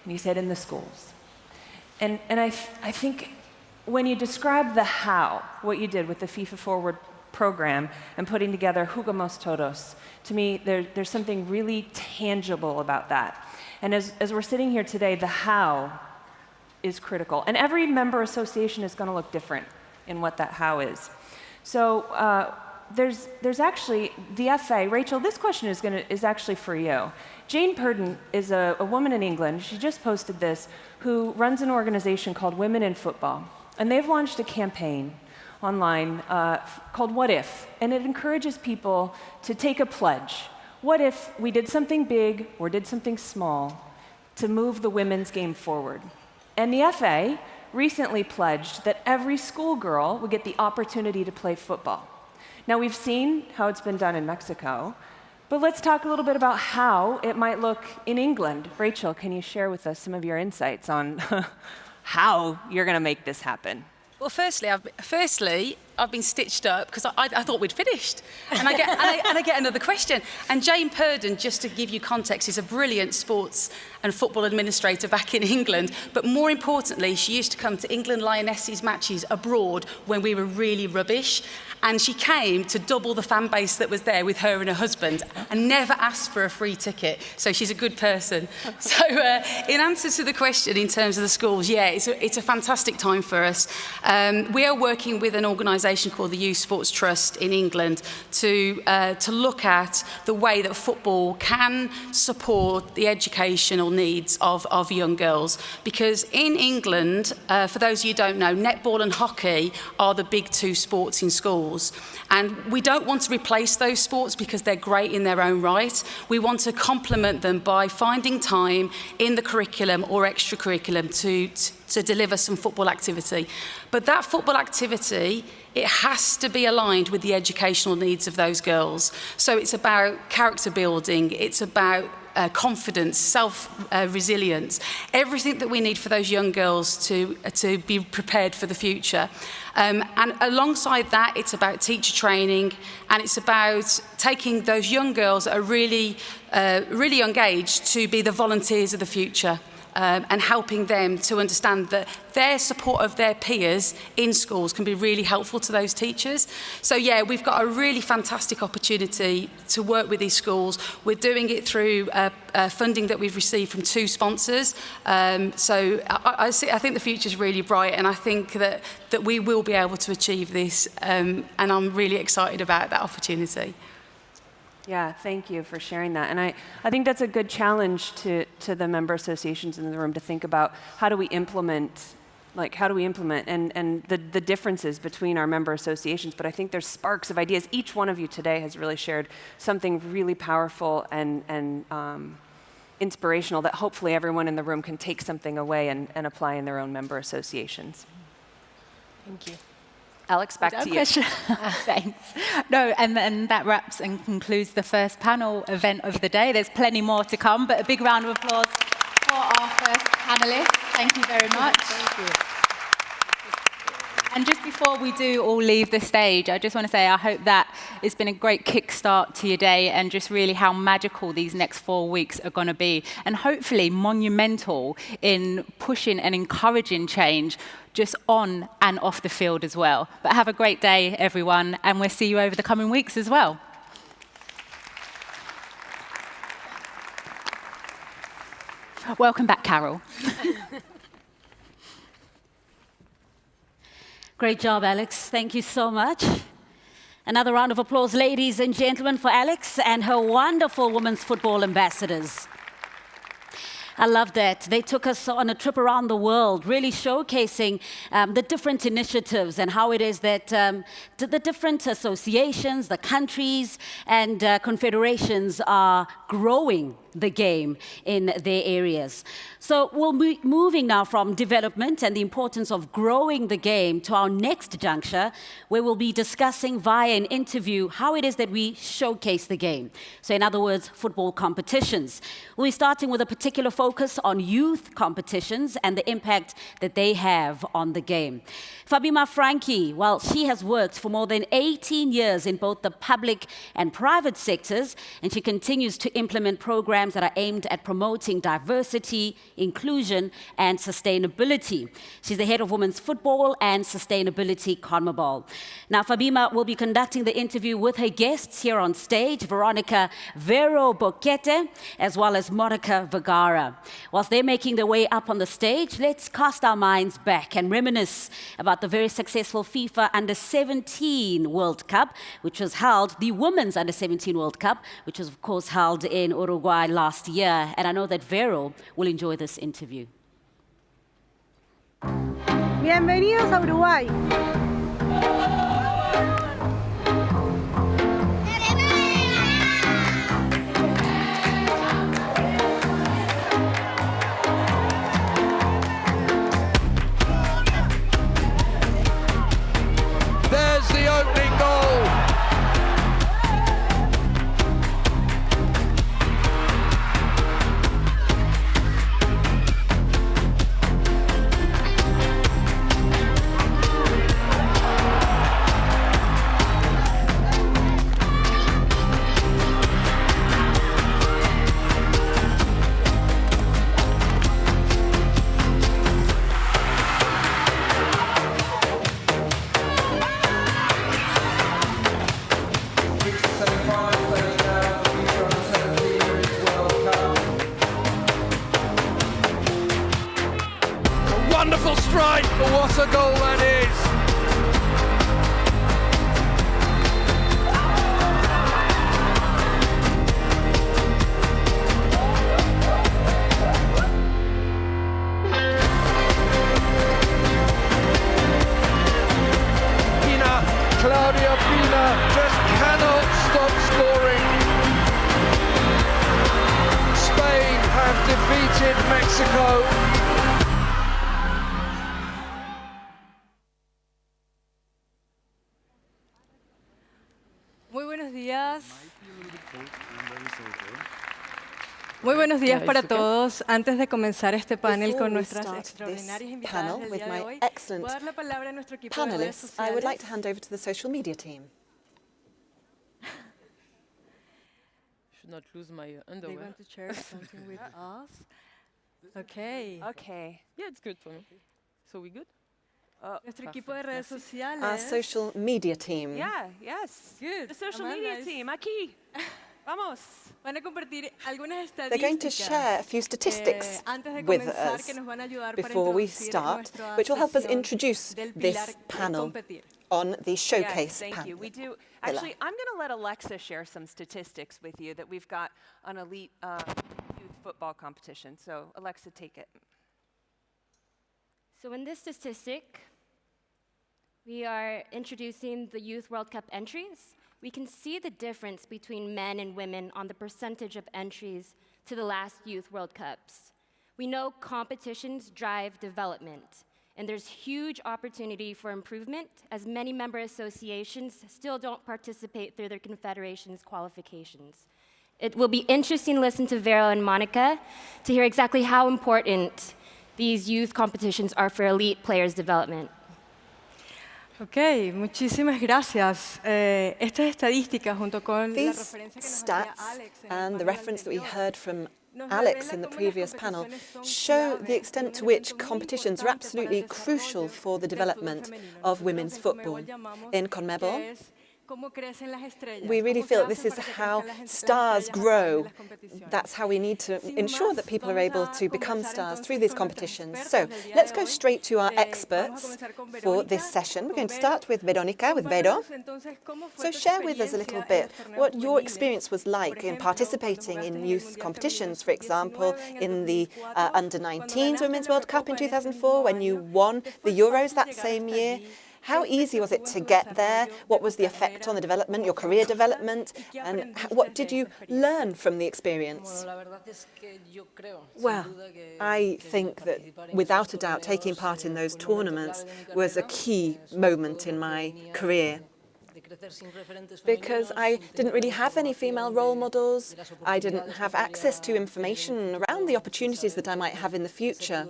And you said in the schools. And I think when you describe the how, what you did with the FIFA Forward program and putting together Jugamos Todos, to me, there's something really tangible about that. And as we're sitting here today, the how is critical. And every member association is going to look different in what that how is. So there's actually the FA. Rachel, this question is actually for you. Jane Purdon is a woman in England. She just posted this, who runs an organization called Women in Football. And they've launched a campaign online called What If? And it encourages people to take a pledge. What if we did something big or did something small to move the women's game forward? And the FA recently pledged that every schoolgirl would get the opportunity to play football. Now, we've seen how it's been done in Mexico, but let's talk a little bit about how it might look in England. Rachel, can you share with us some of your insights on how you're going to make this happen? Well, firstly, I've been stitched up because I thought we'd finished. And I get another question. And Jane Purden, just to give you context, is a brilliant sports and football administrator back in England. But more importantly, she used to come to England Lionesses matches abroad when we were really rubbish. And she came to double the fan base that was there with her and her husband and never asked for a free ticket. So she's a good person. So in answer to the question in terms of the schools, yeah, it's a fantastic time for us. We are working with an organisation called the Youth Sports Trust in England to look at the way that football can support the educational needs of young girls. Because in England, for those of you who don't know, netball and hockey are the big two sports in schools. And we don't want to replace those sports because they're great in their own right. We want to complement them by finding time in the curriculum or extracurriculum to deliver some football activity. But that football activity, it has to be aligned with the educational needs of those girls. So it's about character building, it's about confidence, self-resilience, everything that we need for those young girls to be prepared for the future. And alongside that, it's about teacher training, and it's about taking those young girls at a really young age to be the volunteers of the future. And helping them to understand that their support of their peers in schools can be really helpful to those teachers. So yeah, we've got a really fantastic opportunity to work with these schools. We're doing it through funding that we've received from 2 sponsors. So I think the future's really bright, and I think that we will be able to achieve this, and I'm really excited about that opportunity. Yeah, thank you for sharing that. And I think that's a good challenge to the member associations in the room to think about how do we implement and the differences between our member associations. But I think there's sparks of ideas. Each one of you today has really shared something really powerful and inspirational that hopefully everyone in the room can take something away and apply in their own member associations. Thank you. Alex, back to you. Thanks. No, and that wraps and concludes the first panel event of the day. There's plenty more to come, but a big round of applause for our first panelists. Thank you very much. Thank you. And just before we do all leave the stage, I just want to say I hope that it's been a great kickstart to your day, and just really how magical these next 4 weeks are going to be, and hopefully monumental in pushing and encouraging change just on and off the field as well. But have a great day, everyone, and we'll see you over the coming weeks as well. Welcome back, Carol. Great job, Alex. Thank you so much. Another round of applause, ladies and gentlemen, for Alex and her wonderful women's football ambassadors. I love that. They took us on a trip around the world, really showcasing the different initiatives and how it is that the different associations, the countries, and confederations are growing the game in their areas. So we'll be moving now from development and the importance of growing the game to our next juncture, where we'll be discussing via an interview how it is that we showcase the game. So in other words, football competitions. We'll be starting with a particular focus on youth competitions and the impact that they have on the game. Fabima Frankie, well, she has worked for more than 18 years in both the public and private sectors, and she continues to implement programs that are aimed at promoting diversity, inclusion, and sustainability. She's the head of women's football and sustainability CONMEBOL. Now, Fabima will be conducting the interview with her guests here on stage, Veronica Vero Bokete, as well as Monica Vergara. Whilst they're making their way up on the stage, let's cast our minds back and reminisce about the very successful FIFA Under-17 World Cup, which was held, the Women's Under-17 World Cup, which was, of course, held in Uruguay last year. And I know that Vero will enjoy this interview. Bienvenidos a Uruguay. There's the opening goal. wonderful strike, but what a goal that is. Claudia Pina just cannot stop scoring. Spain have defeated Mexico. Muy buenos días. Muy buenos días para todos. Antes de comenzar este panel con nuestras extraordinarias invitadas del día de hoy, voy a dar la palabra a nuestro equipo de redes sociales. I would like to hand over to the social media team. Should not lose my underwear. They want to share something with us. Okay. Okay. Yeah, it's good for me. So we good? Nuestro equipo de redes sociales. Our social media team. Yeah, yes. Good. The social media team, aquí. Vamos. Van a compartir algunas estadísticas. They're going to share a few statistics with us before we start, which will help us introduce this panel on the showcase panel. Thank you. We do. Actually, I'm going to let Alexa share some statistics with you that we've got on elite youth football competition. So, Alexa, take it. So in this statistic, we are introducing the Youth World Cup entries. We can see the difference between men and women on the percentage of entries to the last Youth World Cups. We know competitions drive development, and there's huge opportunity for improvement as many member associations still don't participate through their confederation's qualifications. It will be interesting to listen to Vero and Monica to hear exactly how important these youth competitions are for elite players' development. Ok, muchísimas gracias. Estas estadísticas junto con la referencia que nos hacía Alex and the reference that we heard from Alex in the previous panel show the extent to which competitions are absolutely crucial for the development of women's football. In CONMEBOL, we really feel this is how stars grow. That's how we need to ensure that people are able to become stars through these competitions. So let's go straight to our experts for this session. We're going to start with Verónica, with Vero. So share with us a little bit what your experience was like in participating in youth competitions, for example, in the Under-19s Women's World Cup in 2004, when you won the Euros that same year. How easy was it to get there? What was the effect on the development, your career development? And what did you learn from the experience? Well, I think that without a doubt, taking part in those tournaments was a key moment in my career. Because I didn't really have any female role models. I didn't have access to information around the opportunities that I might have in the future.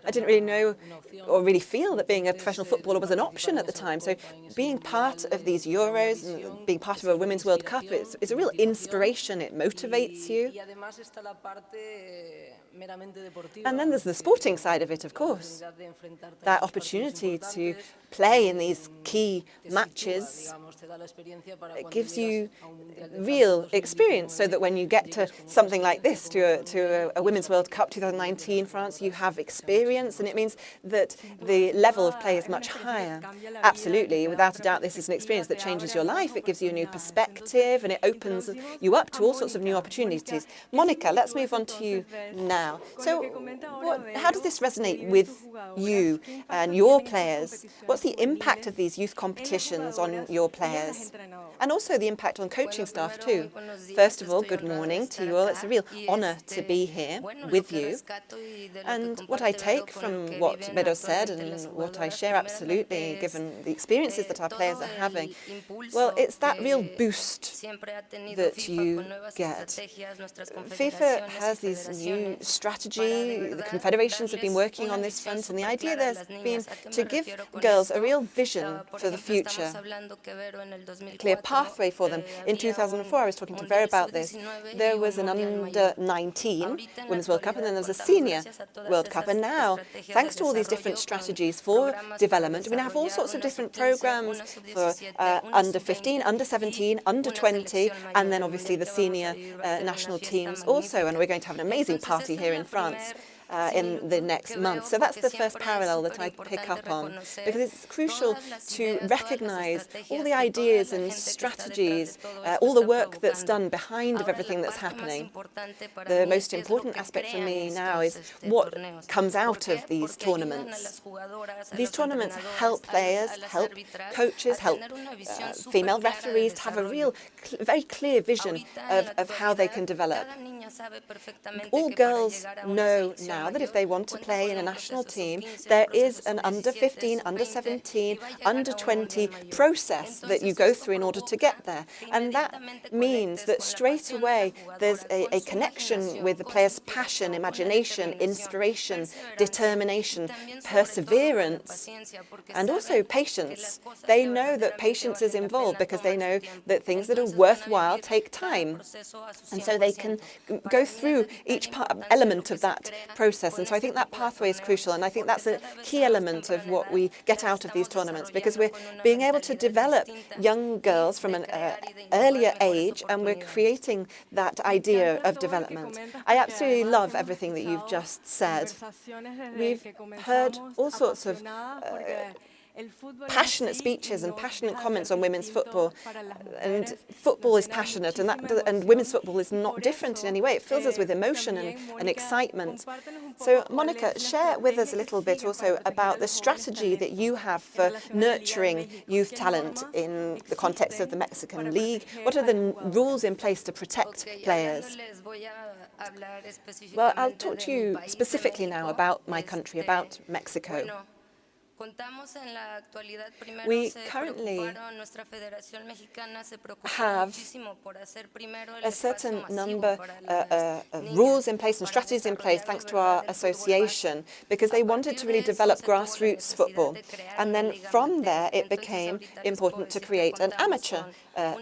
I didn't really know or really feel that being a professional footballer was an option at the time. So being part of these Euros and being part of a Women's World Cup is a real inspiration. It motivates you. And then there's the sporting side of it, of course. That opportunity to play in these key matches, it gives you real experience so that when you get to something like this, to a Women's World Cup 2019 France, you have experience, and it means that the level of play is much higher. Absolutely, without a doubt, this is an experience that changes your life. It gives you a new perspective, and it opens you up to all sorts of new opportunities. Monica, let's move on to you now. So how does this resonate with you and your players? What's the impact of these youth competitions on your players? And also the impact on coaching staff too. First of all, good morning to you all. It's a real honour to be here with you. And what I take from what Vero said and what I share absolutely, given the experiences that our players are having, well, it's that real boost that you get. FIFA has these new strategy. The confederations have been working on this front, and the idea there's been to give girls a real vision for the future, a clear pathway for them. In 2004, I was talking to Vero about this. There was an Under-19 Women's World Cup, and then there was a Senior World Cup. And now, thanks to all these different strategies for development, we now have all sorts of different programs for Under-15, Under-17, Under-20, and then obviously the senior national teams also. And we're going to have an amazing party here in France. in the next month. So that's the first parallel that I pick up on, because it's crucial to recognize all the ideas and strategies, all the work that's done behind of everything that's happening. The most important aspect for me now is what comes out of these tournaments. These tournaments help players, help coaches, help female referees to have a real, very clear vision of how they can develop. All girls know now that if they want to play in a national team, there is an under 15, under 17, under 20 process that you go through in order to get there. And that means that straight away there's a connection with the player's passion, imagination, inspiration, determination, perseverance, and also patience. They know that patience is involved because they know that things that are worthwhile take time. And so they can go through each element of that process. And so I think that pathway is crucial. And I think that's a key element of what we get out of these tournaments, because we're being able to develop young girls from an earlier age, and we're creating that idea of development. I absolutely love everything that you've just said. We've heard all sorts of passionate speeches and passionate comments on women's football, and football is passionate, and women's football is not different in any way. It fills us with emotion and excitement. So Monica, share with us a little bit also about the strategy that you have for nurturing youth talent in the context of the Mexican League. What are the rules in place to protect players? Well, I'll talk to you specifically now about my country, about Mexico. We currently have a certain number of rules in place and strategies in place thanks to our association, because they wanted to really develop grassroots football. And then from there it became important to create an amateur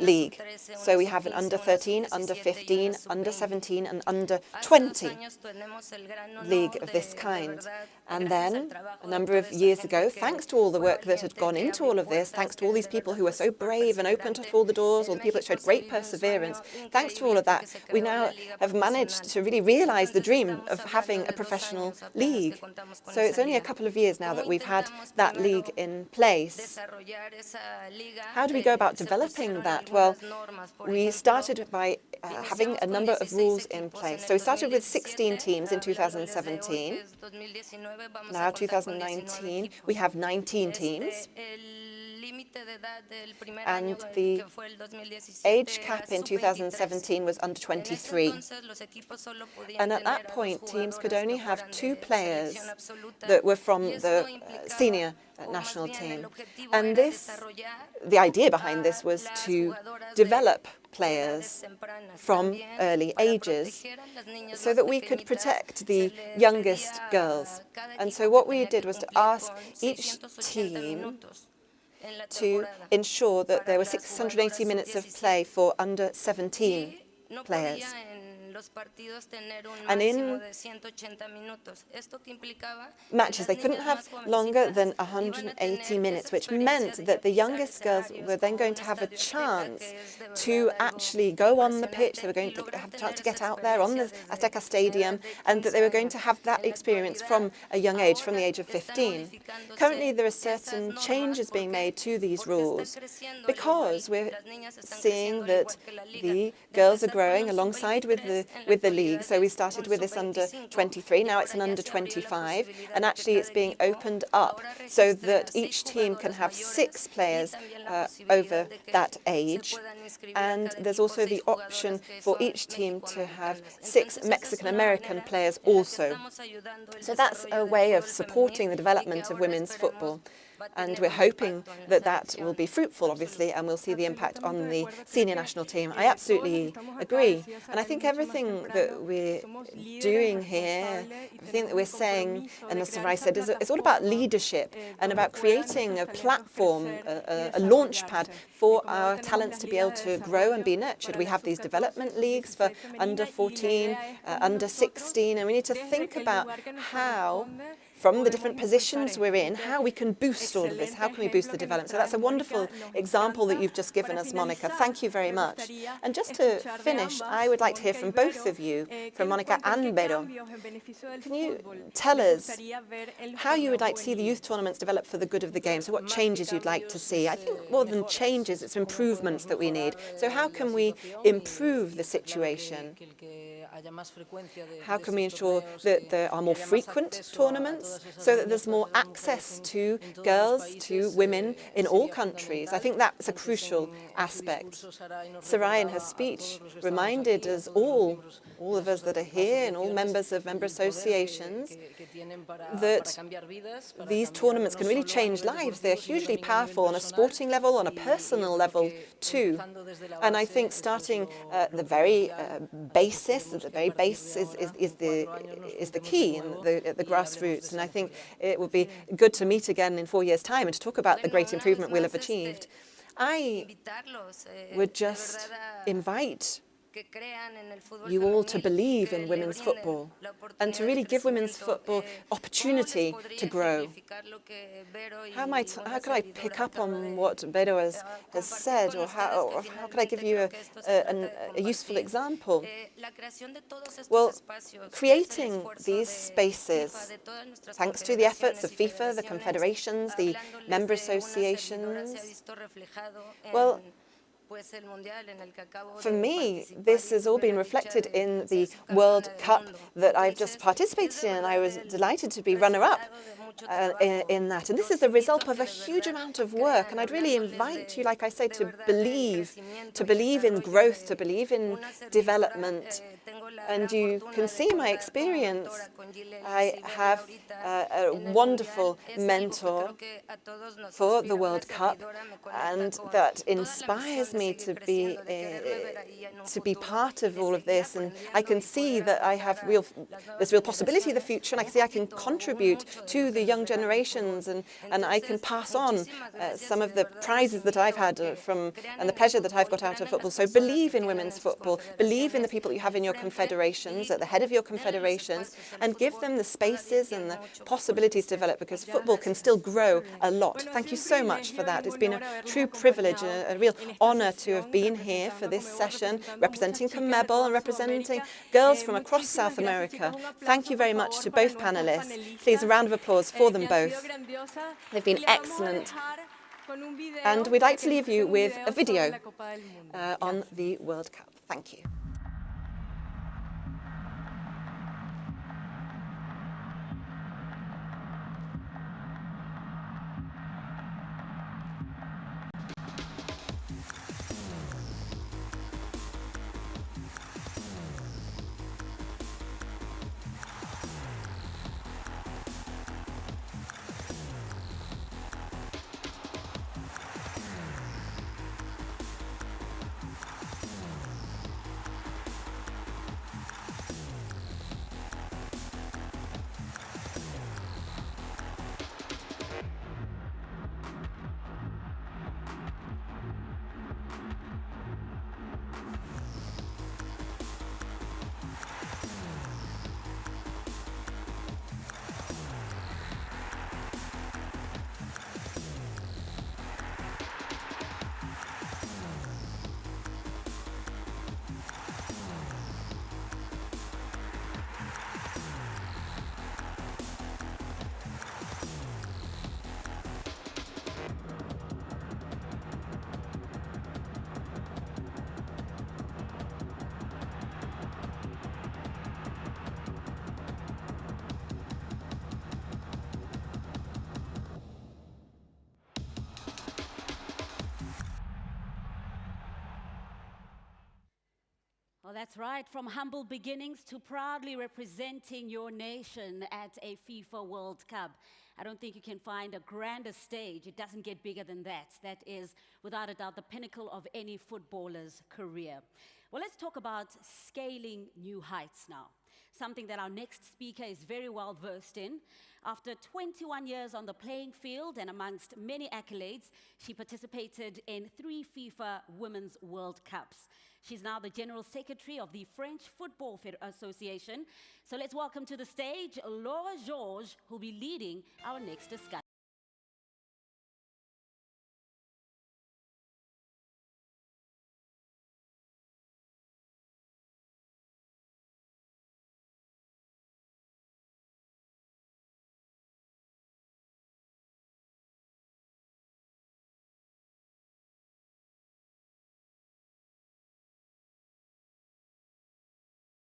league. So we have an under 13, under 15, under 17 and under 20 league of this kind. And then a number of years ago, thanks to all the work that had gone into all of this, thanks to all these people who were so brave and opened all the doors, all the people that showed great perseverance, thanks to all of that, we now have managed to really realize the dream of having a professional league. So it's only a couple of years now that we've had that league in place. How do we go about developing that? Well, we started by having a number of rules in place. So we started with 16 teams in 2017. Now, 2019, we have 19 teams. And the age cap in 2017 was under 23. And at that point, teams could only have 2 players that were from the senior national team. And the idea behind this was to develop players from early ages so that we could protect the youngest girls. And so what we did was to ask each team to ensure that there were 680 minutes of play for under 17 players. And in matches, they couldn't have longer than 180 minutes, which meant that the youngest girls were then going to have a chance to actually go on the pitch. They were going to have the chance to get out there on the Azteca Stadium, and that they were going to have that experience from a young age, from the age of 15. Currently, there are certain changes being made to these rules because we're seeing that the girls are growing alongside with the league. So we started with this under 23, now it's an under 25, and actually it's being opened up so that each team can have 6 players over that age. And there's also the option for each team to have 6 Mexican-American players also. So that's a way of supporting the development of women's football. And we're hoping that that will be fruitful, obviously, and we'll see the impact on the senior national team. I absolutely agree. And I think everything that we're doing here, everything that we're saying, and as Sarai said, is all about leadership and about creating a platform, a launch pad for our talents to be able to grow and be nurtured. We have these development leagues for under 14, under 16, and we need to think about how, from the different positions we're in, how we can boost boost all of this? How can we boost the development? So that's a wonderful example that you've just given us, Monica. Thank you very much. And just to finish, I would like to hear from both of you, from Monica and Vero. Can you tell us how you would like to see the youth tournaments develop for the good of the game? So what changes you'd like to see? I think more than changes, it's improvements that we need. So how can we improve the situation? How can we ensure that there are more frequent tournaments so that there's more access to girls, to women in all countries? I think that's a crucial aspect. Sarai in her speech reminded us all of us that are here and all members of member associations, that these tournaments can really change lives. They're hugely powerful on a sporting level, on a personal level too. And I think starting at the very basis, the very base is the key in the grassroots. And I think it would be good to meet again in 4 years' time and to talk about the great improvement we'll have achieved. I would just invite you all to believe in women's football and to really give women's football opportunity to grow. How could I pick up on what Vero has said, or how could I give you a useful example? Well, creating these spaces, thanks to the efforts of FIFA, the confederations, the member associations, well, for me, this has all been reflected in the World Cup that I've just participated in, and I was delighted to be runner-up in that. And this is the result of a huge amount of work, and I'd really invite you, like I say, to believe in growth, to believe in development. And you can see my experience. I have a wonderful mentor for the World Cup, and that inspires me to be part of all of this. And I can see that there's real possibility in the future, and I can see I can contribute to the young generations, and I can pass on some of the prizes that I've had and the pleasure that I've got out of football. So believe in women's football, believe in the people you have in your confederations, at the head of your confederations, and give them the spaces and the possibilities to develop, because football can still grow a lot. Thank you so much for that. It's been a true privilege, a real honor to have been here for this session, representing CONMEBOL and representing girls from across South America. Thank you very much to both panelists. Please, a round of applause for them both. They've been excellent. And we'd like to leave you with a video on the World Cup. Thank you. Well, that's right. From humble beginnings to proudly representing your nation at a FIFA World Cup. I don't think you can find a grander stage. It doesn't get bigger than that. That is, without a doubt, the pinnacle of any footballer's career. Well, let's talk about scaling new heights now. Something that our next speaker is very well versed in. After 21 years on the playing field and amongst many accolades, she participated in 3 FIFA Women's World Cups. She's now the General Secretary of the French Football Association. So let's welcome to the stage Laura Georges, who'll be leading our next discussion.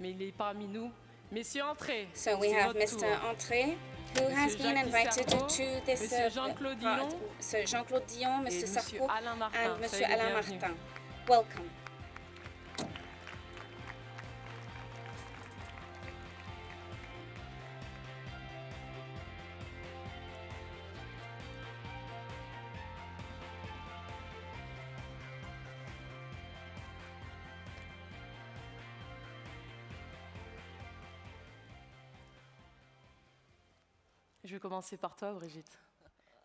mais il est parmi nous. Messieurs, entrez. So we have Mr. Entré, who has been invited to this Monsieur Jean-Claude Dion, Sir Jean-Claude Dion, Mr. Monsieur Sarko, Alain Martin. and Mr. Soyez les Alain bienvenus. Martin. Welcome. Je vais commencer par toi, Brigitte.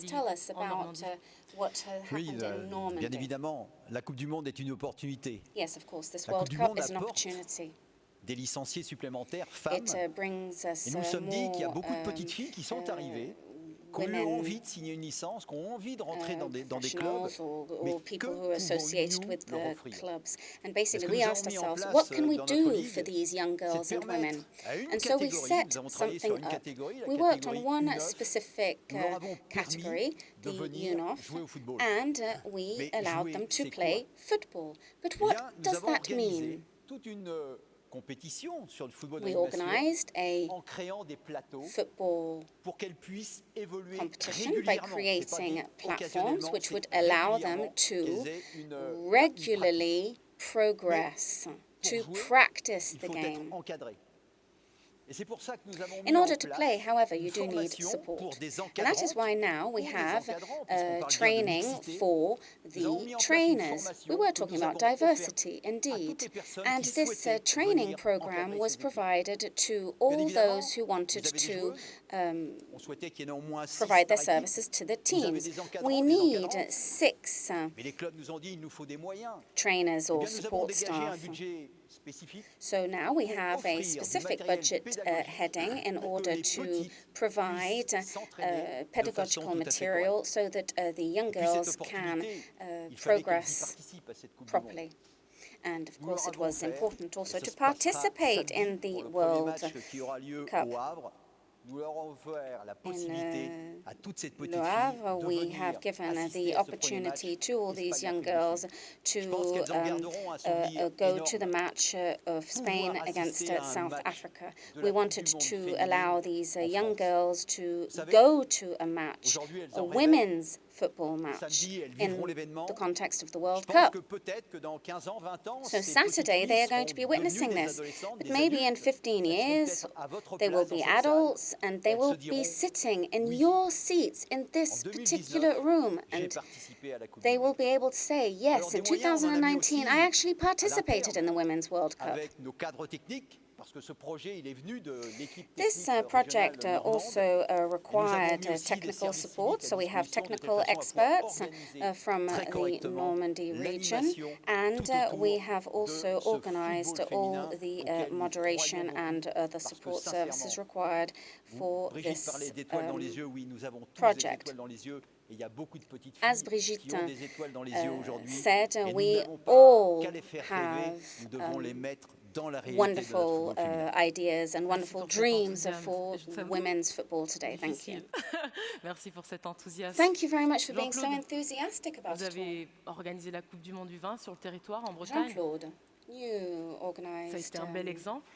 just tell us about what happened in Normandy? Bien évidemment, la Coupe du Monde est une opportunité. Yes, of course, this La Coupe World du Cup Monde is an apporte opportunity. des licenciés supplémentaires femmes. It brings us Et nous nous sommes dit qu'il y a beaucoup de more petites filles qui sont arrivées, qui ont eu women, envie de signer une licence, qui ont envie de rentrer dans des clubs, professionals mais or que people who are associated pouvons-nous with leur the offrir? clubs. And basically, que we nous asked avons mis en ourselves, place, what can we dans notre do ligue, for these young girls c'est de and women? permettre à une And so we catégorie, set nous avons travaillé sur something une up. catégorie, la We worked on catégorie one U9, specific nous leur avons category, permis de the venir U9, jouer au football. and we Mais allowed jouer, them to c'est play football. But Eh what bien, nous does avons that organisé mean? toute une compétition sur le football We d'animation organised a en créant des plateaux football pour qu'elles puissent évoluer competition by régulièrement. C'est pas creating dit platforms occasionnellement, which c'est would allow them régulièrement to qu'elles aient une regularly progress, to jouer, practice il the faut game. être encadré. In order to play, however, you do need support. And that is why now we have training for the trainers. We were talking about diversity, indeed. And this training program was provided to all those who wanted to provide their services to the teams. We need 6 trainers or support staff. So now we have a specific budget heading in order to provide pedagogical material so that the young girls can progress properly. And of course it was important also to participate in the World Cup. In Le Havre, we have given the opportunity to all these young girls to go to the match of Spain against South Africa. We wanted to allow these young girls to go to a match, a women's football match, in the context of the World Cup. So Saturday they are going to be witnessing this, but maybe in 15 years they will be adults and they will be sitting in your seats in this particular room, and they will be able to say, yes, in 2019 I actually participated in the Women's World Cup. This project also required technical support, so we have technical experts from the Normandy region, and we have also organized all the moderation and the support services required for this project. As Brigitte said, we all have wonderful ideas and wonderful dreams for women's football today. Thank you. Merci pour cet enthousiasme. Thank you very much for being so enthusiastic about Vous it all. avez organisé la Coupe du Monde du vin sur le territoire en Bretagne. Jean-Claude, you organized Ça a été un bel exemple,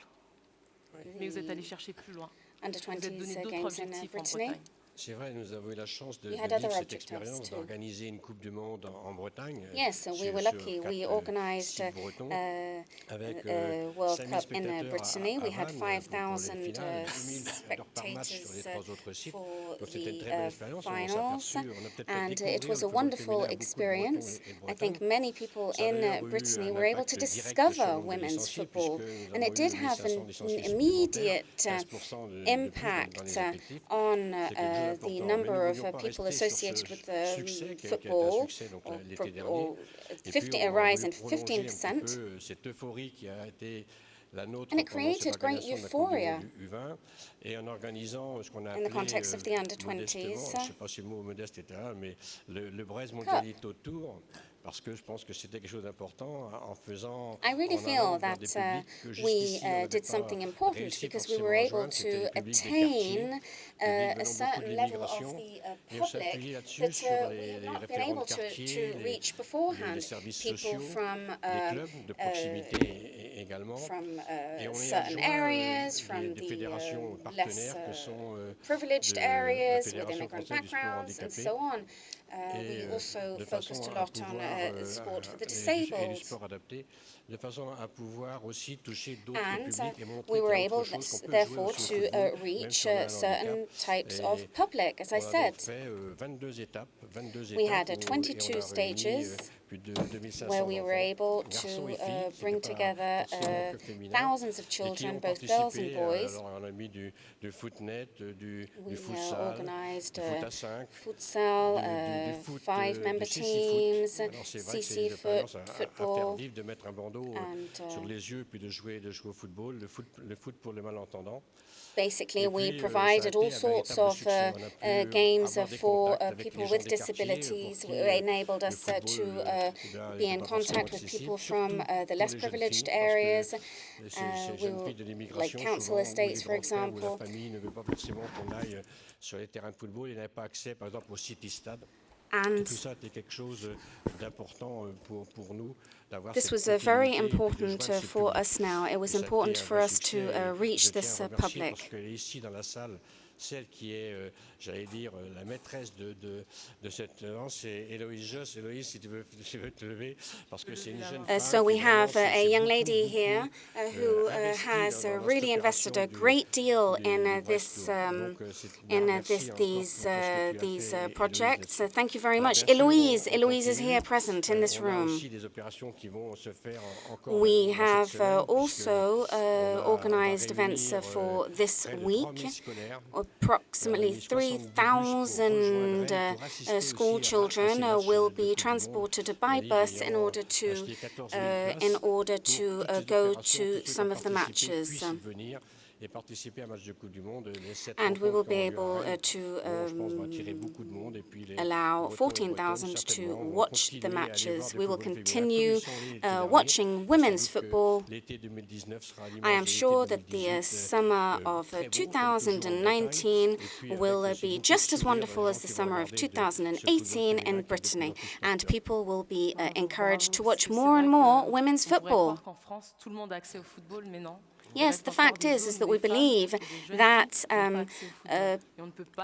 mais vous êtes allé chercher plus loin. Under Vous êtes donné 20s d'autres games in objectifs en Brittany. Bretagne. C'est vrai, nous avons eu la chance de We had vivre other cette objectives expérience too. d'organiser une Coupe du Monde en Bretagne. Yes, we were lucky. We organized a World Cup in Brittany. We had 5,000 spectators for the finals, and it was a wonderful experience. I think many people in Brittany were able to discover women's football, and it did have an immediate impact on the number of people associated with football, a rise in 15%. And it created great euphoria in the context of the under-20s Cup. Parce que je pense que c'était quelque chose d'important en faisant. I really feel that we did something important because we were able to attain a certain level of the public that we have not been able to reach beforehand. People from certain areas, from the less privileged areas with immigrant backgrounds and so on. We also focused a lot on sport for the disabled. And we were able, therefore, to reach certain types of public. As I said, we had 22 stages where we were able to bring together thousands of children, both girls and boys. We organized futsal, 5-member teams, CC football, and basically we provided all sorts of games for people with disabilities. It enabled us to be in contact with people from the less privileged areas, like council estates, for example. And this was very important for us now. It was important for us to reach this public. celle qui est, j'allais dire, la maîtresse de cette danse, c'est Héloïse Josse. Héloïse, si tu veux te lever, parce que c'est une jeune femme. So we qui have vraiment a s'est young beaucoup, lady here who has really invested a great deal in these projects. Thank you very much. Héloïse is here present in this room. We have also organized events for this week. Approximately 3,000 school children will be transported by bus in order to go to some of the matches. And we will be able to allow 14,000 to watch the matches. We will continue watching women's football. I am sure that the summer of 2019 will be just as wonderful as the summer of 2018 in Brittany, and people will be encouraged to watch more and more women's football. Yes, the fact is that we believe that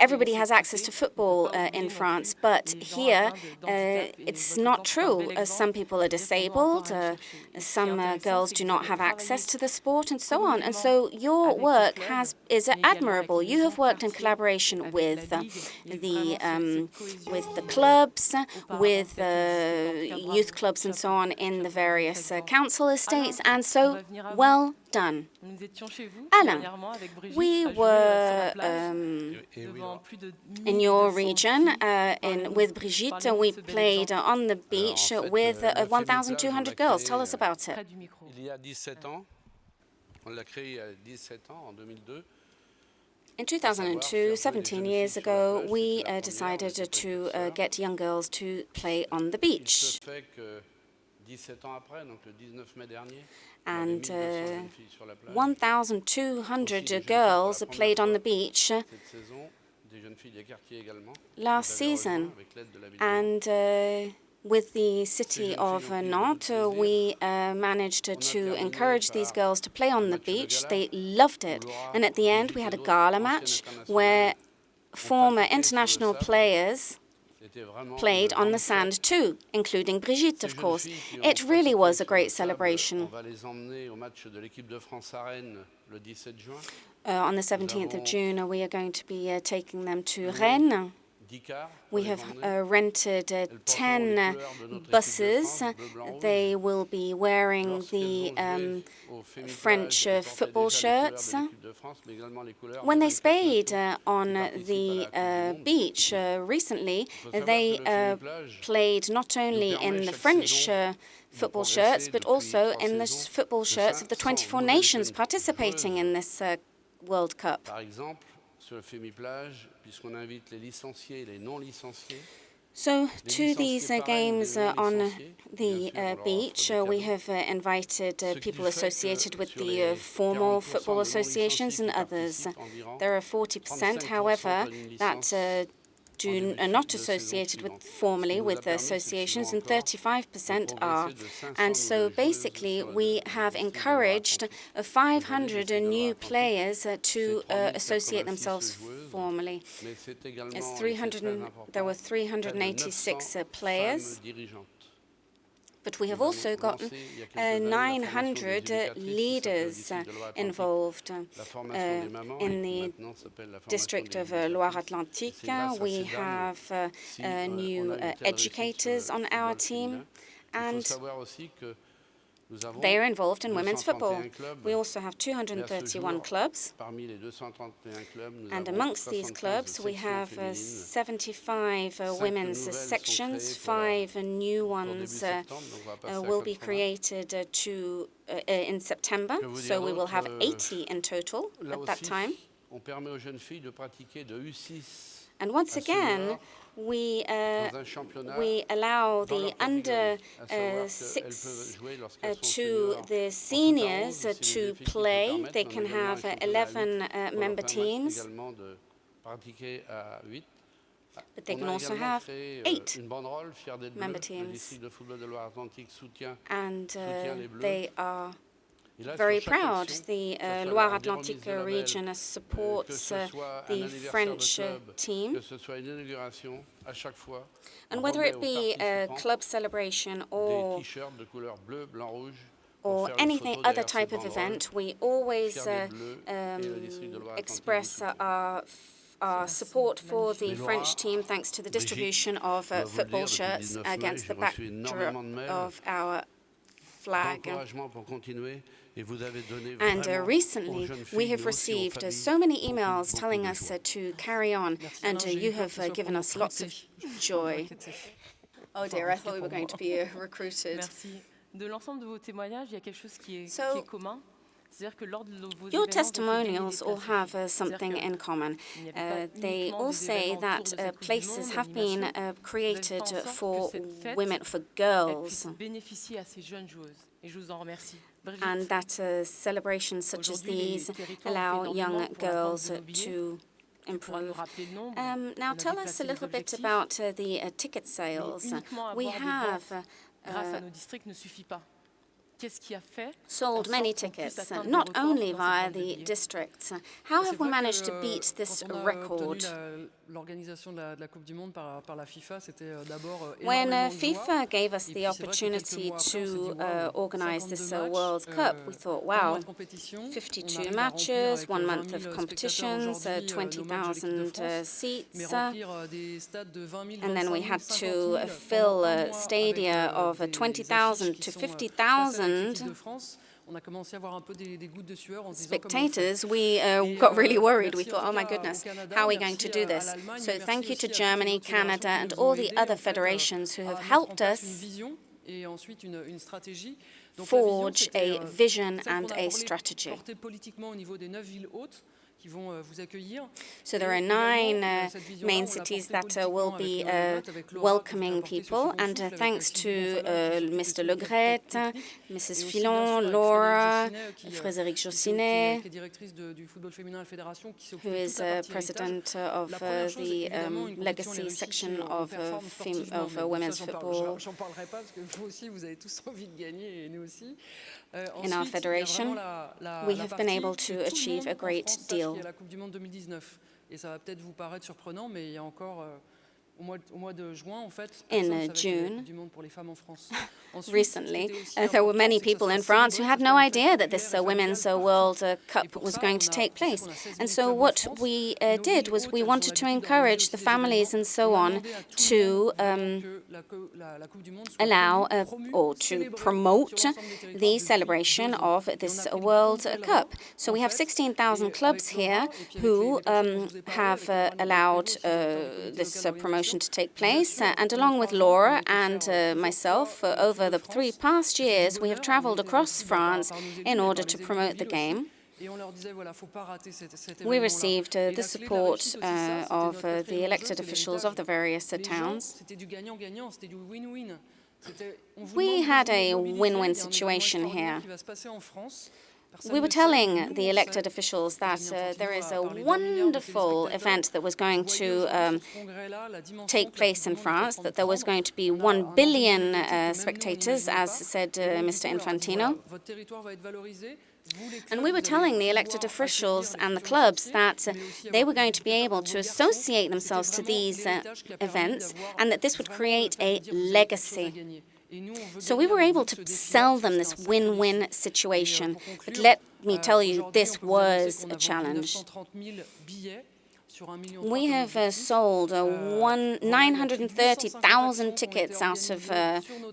everybody has access to football in France, but here it's not true. Some people are disabled, some girls do not have access to the sport, and so on. And so your work is admirable. You have worked in collaboration with the clubs, with youth clubs, and so on in the various council estates, and so well done. Alain, we were in your region with Brigitte. We played on the beach with 1,200 girls. Tell us about it. Il y a 17 ans, on l'a créé il y a 17 ans, en 2002. In 2002, 17 years ago, we decided to get young girls to play on the beach. And 1,200 girls played on the beach last season. And with the city of Nantes, we managed to encourage these girls to play on the beach. They loved it. And at the end, we had a gala match where former international players played on the sand too, including Brigitte, of course. It really was a great celebration. On the 17th of June, we are going to be taking them to Rennes. We have rented 10 buses. They will be wearing the French football shirts. When they stayed on the beach recently, they played not only in the French football shirts, but also in the football shirts of the 24 nations participating in this World Cup. So to these games on the beach, we have invited people associated with the formal football associations and others. There are 40%, however, that are not associated formally with the associations, and 35% are. And so basically we have encouraged 500 new players to associate themselves formally. There were 386 players. But we have also gotten 900 leaders involved in the district of Loire-Atlantique. We have new educators on our team, and they are involved in women's football. We also have 231 clubs, and amongst these clubs we have 75 women's sections. 5 new ones will be created in September, so we will have 80 in total at that time. And once again, we allow the under 6 to the seniors to play. They can have 11 member teams, but they can also have 8 member teams. And they are very proud. The Loire-Atlantique region supports the French team. And whether it be a club celebration or anything other type of event, we always express our support for the French team thanks to the distribution of football shirts against the backdrop of our flag. And recently, we have received so many emails telling us to carry on, and you have given us lots of joy. Oh dear, I thought we were going to be recruited. De l'ensemble de vos témoignages, il y a quelque chose qui est commun. Your testimonials all have something in common. They all say that places have been created for women, for girls, and that celebrations such as these allow young girls to improve. Now tell us a little bit about the ticket sales. We have sold many tickets, not only via the districts. How have we managed to beat this record? When FIFA gave us the opportunity to organize this World Cup, we thought, wow, 52 matches, 1 month of competitions, 20,000 seats, and then we had to fill a stadia of 20,000 to 50,000 spectators. We got really worried. We thought, oh my goodness, how are we going to do this? So thank you to Germany, Canada, and all the other federations who have helped us forge a vision and a strategy. So there are 9 main cities that will be welcoming people, and thanks to Mr. Graët, Mrs. Filon, Laura, Frédéric Jossinet, who is president of the legacy section of women's football in our federation. We have been able to achieve a great deal. In June, recently, there were many people in France who had no idea that this Women's World Cup was going to take place. And so what we did was we wanted to encourage the families and so on to allow or to promote the celebration of this World Cup. So we have 16,000 clubs here who have allowed this promotion to take place, and along with Laura and myself, over the 3 past years, we have traveled across France in order to promote the game. We received the support of the elected officials of the various towns. We had a win-win situation here. We were telling the elected officials that there is a wonderful event that was going to take place in France, that there was going to be 1 billion spectators, as said Mr. Infantino. And we were telling the elected officials and the clubs that they were going to be able to associate themselves to these events, and that this would create a legacy. So we were able to sell them this win-win situation. But let me tell you, this was a challenge. We have sold 930,000 tickets out of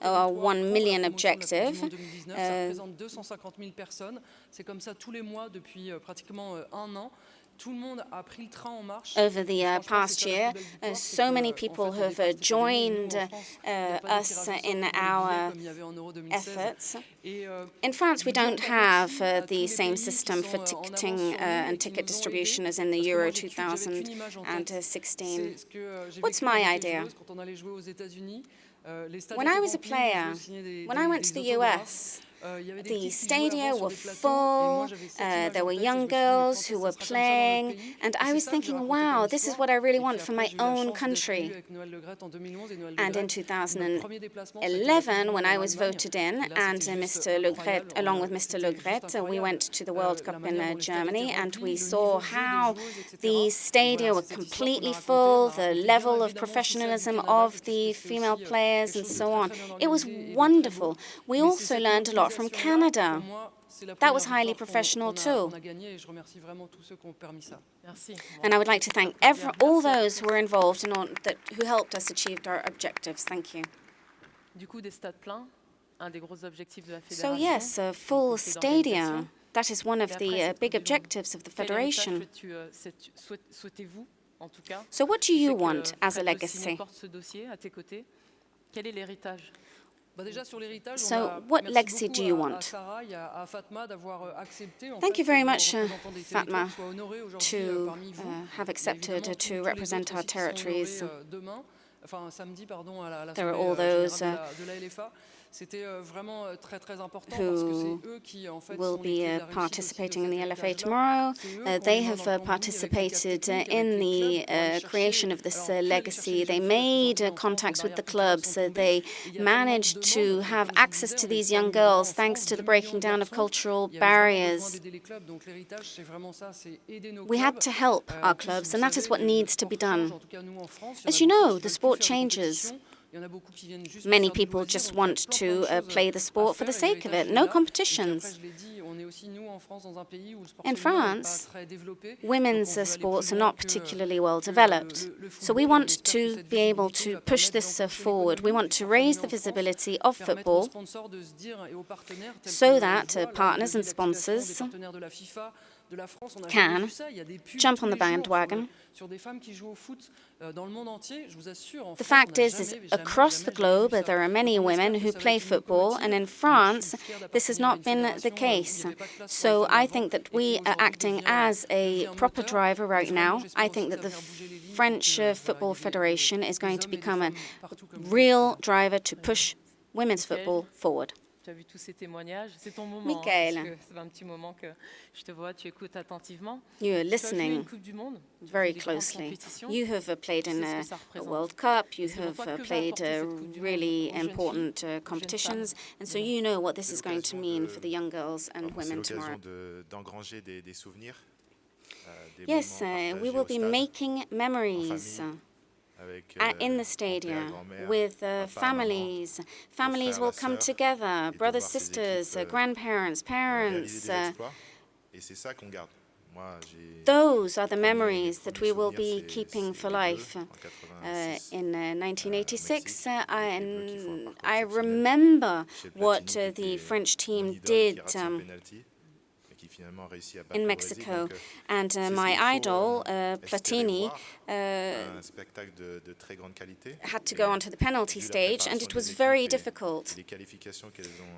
our 1 million objective. Over the past year, so many people have joined us in our efforts. In France, we don't have the same system for ticketing and ticket distribution as in the Euro 2016. What's my idea? When I was a player, when I went to the US, The stadia were full, there were young girls who were playing, and I was thinking, wow, this is what I really want for my own country. And in 2011, when I was voted in, and Mr. Le Graët, along with Mr. Le Graët, we went to the World Cup in Germany, and we saw how the stadia were completely full, the level of professionalism of the female players, and so on. It was wonderful. We also learned a lot from Canada. That was highly professional too. And I would like to thank all those who were involved who helped us achieve our objectives. Thank you. So yes, a full stadia. That is one of the big objectives of the Federation. So what do you want as a legacy? So what legacy do you want? Thank you very much, Fatma, to have accepted to represent our territories. There are all those who will be participating in the LFA tomorrow. They have participated in the creation of this legacy. They made contacts with the clubs. They managed to have access to these young girls thanks to the breaking down of cultural barriers. We had to help our clubs, and that is what needs to be done. As you know, the sport changes. Many people just want to play the sport for the sake of it, no competitions. In France, women's sports are not particularly well developed, so we want to be able to push this forward. We want to raise the visibility of football so that partners and sponsors can jump on the bandwagon. The fact is across the globe there are many women who play football, and in France this has not been the case. So I think that we are acting as a proper driver right now. I think that the French Football Federation is going to become a real driver to push women's football forward. Michael, you are listening very closely. You have played in a World Cup, you have played really important competitions, and so you know what this is going to mean for the young girls and women tomorrow. Yes, we will be making memories in the stadium with families. Families will come together, brothers, sisters, grandparents, parents. Those are the memories that we will be keeping for life. In 1986, I remember what the French team did in Mexico, and my idol, Platini, had to go onto the penalty stage, and it was very difficult.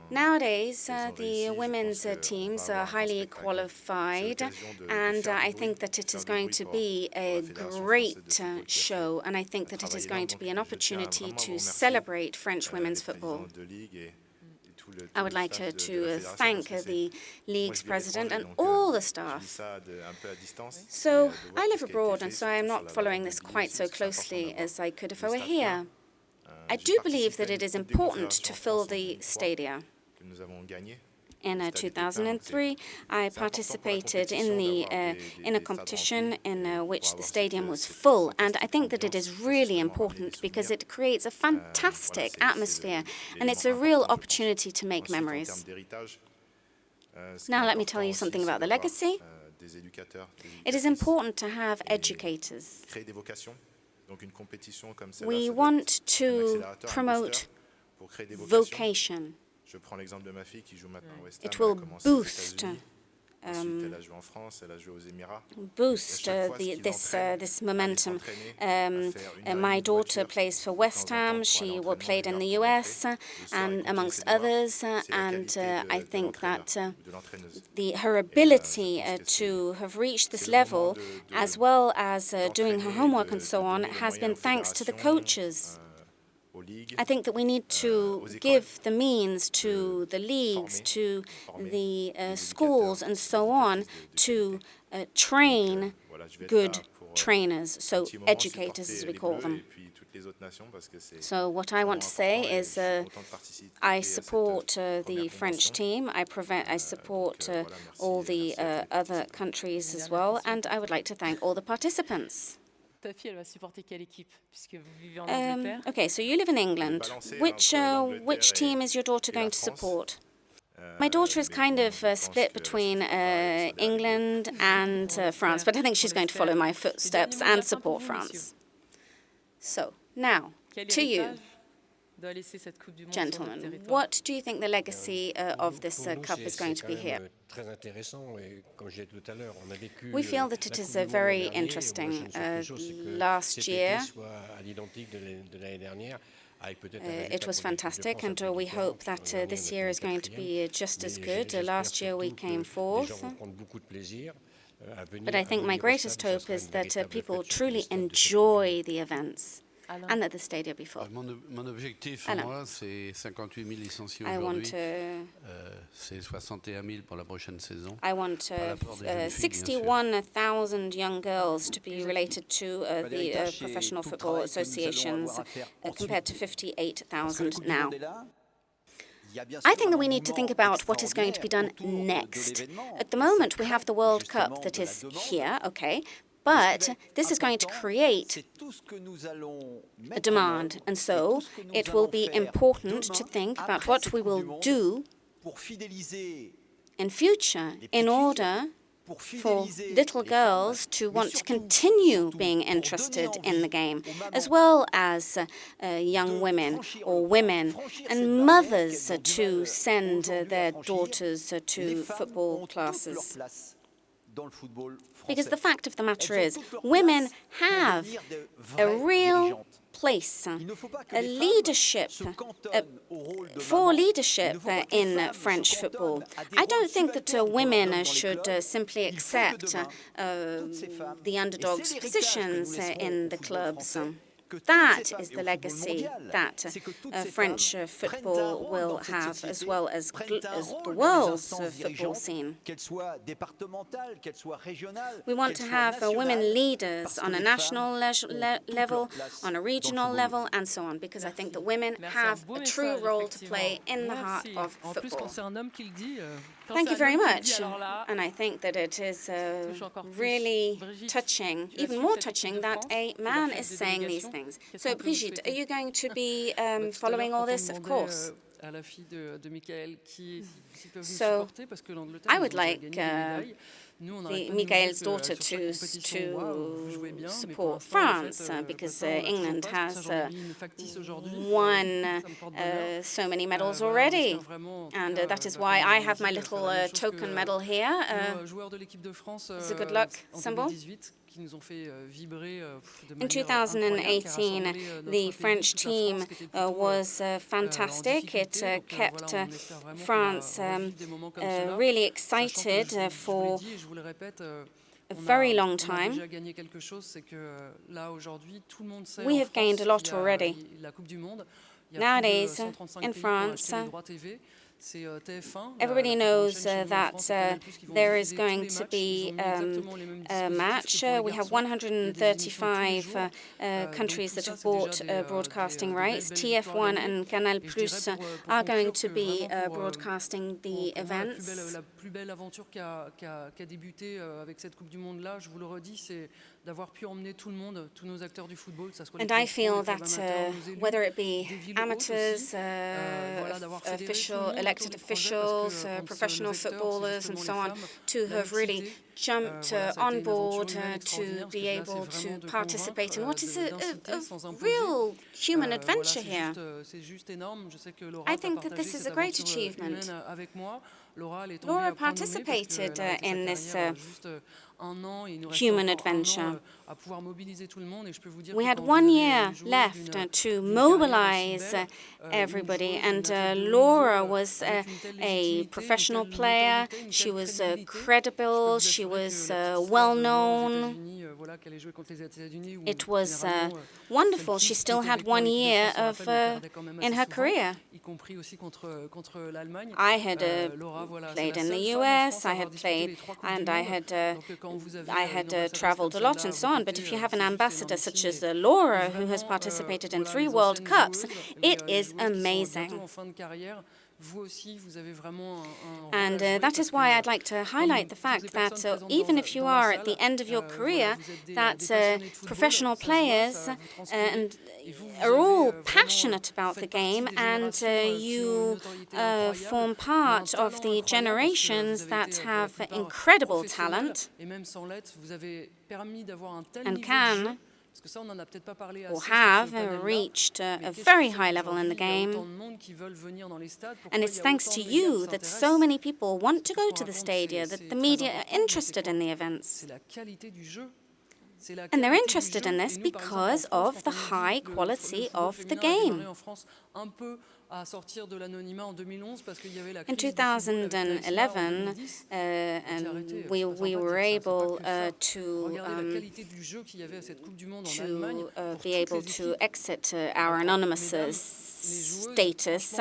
Nowadays, the women's teams are highly qualified, and I think that it is going to be a great show, and I think that it is going to be an opportunity to celebrate French women's football. I would like to thank the League's president and all the staff. So I live abroad, and so I am not following this quite so closely as I could if I were here. I do believe that it is important to fill the stadia. In 2003, I participated in a competition in which the stadium was full, and I think that it is really important because it creates a fantastic atmosphere, and it's a real opportunity to make memories. Now let me tell you something about the legacy. It is important to have educators. We want to promote vocation. It will boost this momentum. My daughter plays for West Ham. She played in the US, and amongst others. And I think that her ability to have reached this level, as well as doing her homework and so on, has been thanks to the coaches. I think that we need to give the means to the leagues, to the schools and so on, to train good trainers, so educators as we call them. So what I want to say is I support the French team, I support all the other countries as well, and I would like to thank all the participants. Okay, so you live in England. Which team is your daughter going to support? My daughter is kind of split between England and France, but I think she's going to follow my footsteps and support France. So, now, to you, gentlemen, what do you think the legacy of this Cup is going to be here? We feel that it is very interesting. Last year, it was fantastic, and we hope that this year is going to be just as good. Last year we came fourth. But I think my greatest hope is that people truly enjoy the events and that the stadium be full. Mon objectif, moi, c'est 58 000 licenciés aujourd'hui. C'est 61 000 pour la prochaine saison. I want 61,000 young girls to be related to the professional football associations, compared to 58,000 now. I think that we need to think about what is going to be done next. At the moment, we have the World Cup that is here, okay, but this is going to create a demand, and so it will be important to think about what we will do in future in order for little girls to want to continue being interested in the game, as well as young women or women and mothers to send their daughters to football classes. Because the fact of the matter is, women have a real place, a leadership, for leadership in French football. I don't think that women should simply accept the underdogs' positions in the clubs. That is the legacy that French football will have, as well as the world's football scene. We want to have women leaders on a national level, on a regional level, and so on, because I think that women have a true role to play in the heart of football. Thank you very much. And I think that it is really touching, even more touching, that a man is saying these things. So, Brigitte, are you going to be following all this? Of course. So, I would like Michael's daughter to support France, because England has won so many medals already. And that is why I have my little token medal here. It's a good luck symbol. In 2018, the French team was fantastic. It kept France really excited for a very long time. We have gained a lot already. Nowadays, in France, everybody knows that there is going to be a match. We have 135 countries that have bought broadcasting rights. TF1 and Canal Plus are going to be broadcasting the events. And I feel that whether it be amateurs, elected officials, professional footballers and so on, to have really jumped on board to be able to participate in what is a real human adventure here. I think that this is a great achievement. Laura participated in this human adventure. We had 1 year left to mobilize everybody, and Laura was a professional player. She was credible. She was well known. It was wonderful. She still had 1 year in her career. I had played in the US, I had played, and I had traveled a lot and so on. But if you have an ambassador such as Laura, who has participated in 3 World Cups, it is amazing. And that is why I'd like to highlight the fact that even if you are at the end of your career, that professional players are all passionate about the game, and you form part of the generations that have incredible talent and can or have reached a very high level in the game. And it's thanks to you that so many people want to go to the stadia, that the media are interested in the events. And they're interested in this because of the high quality of the game. In 2011, we were able to be able to exit our anonymous status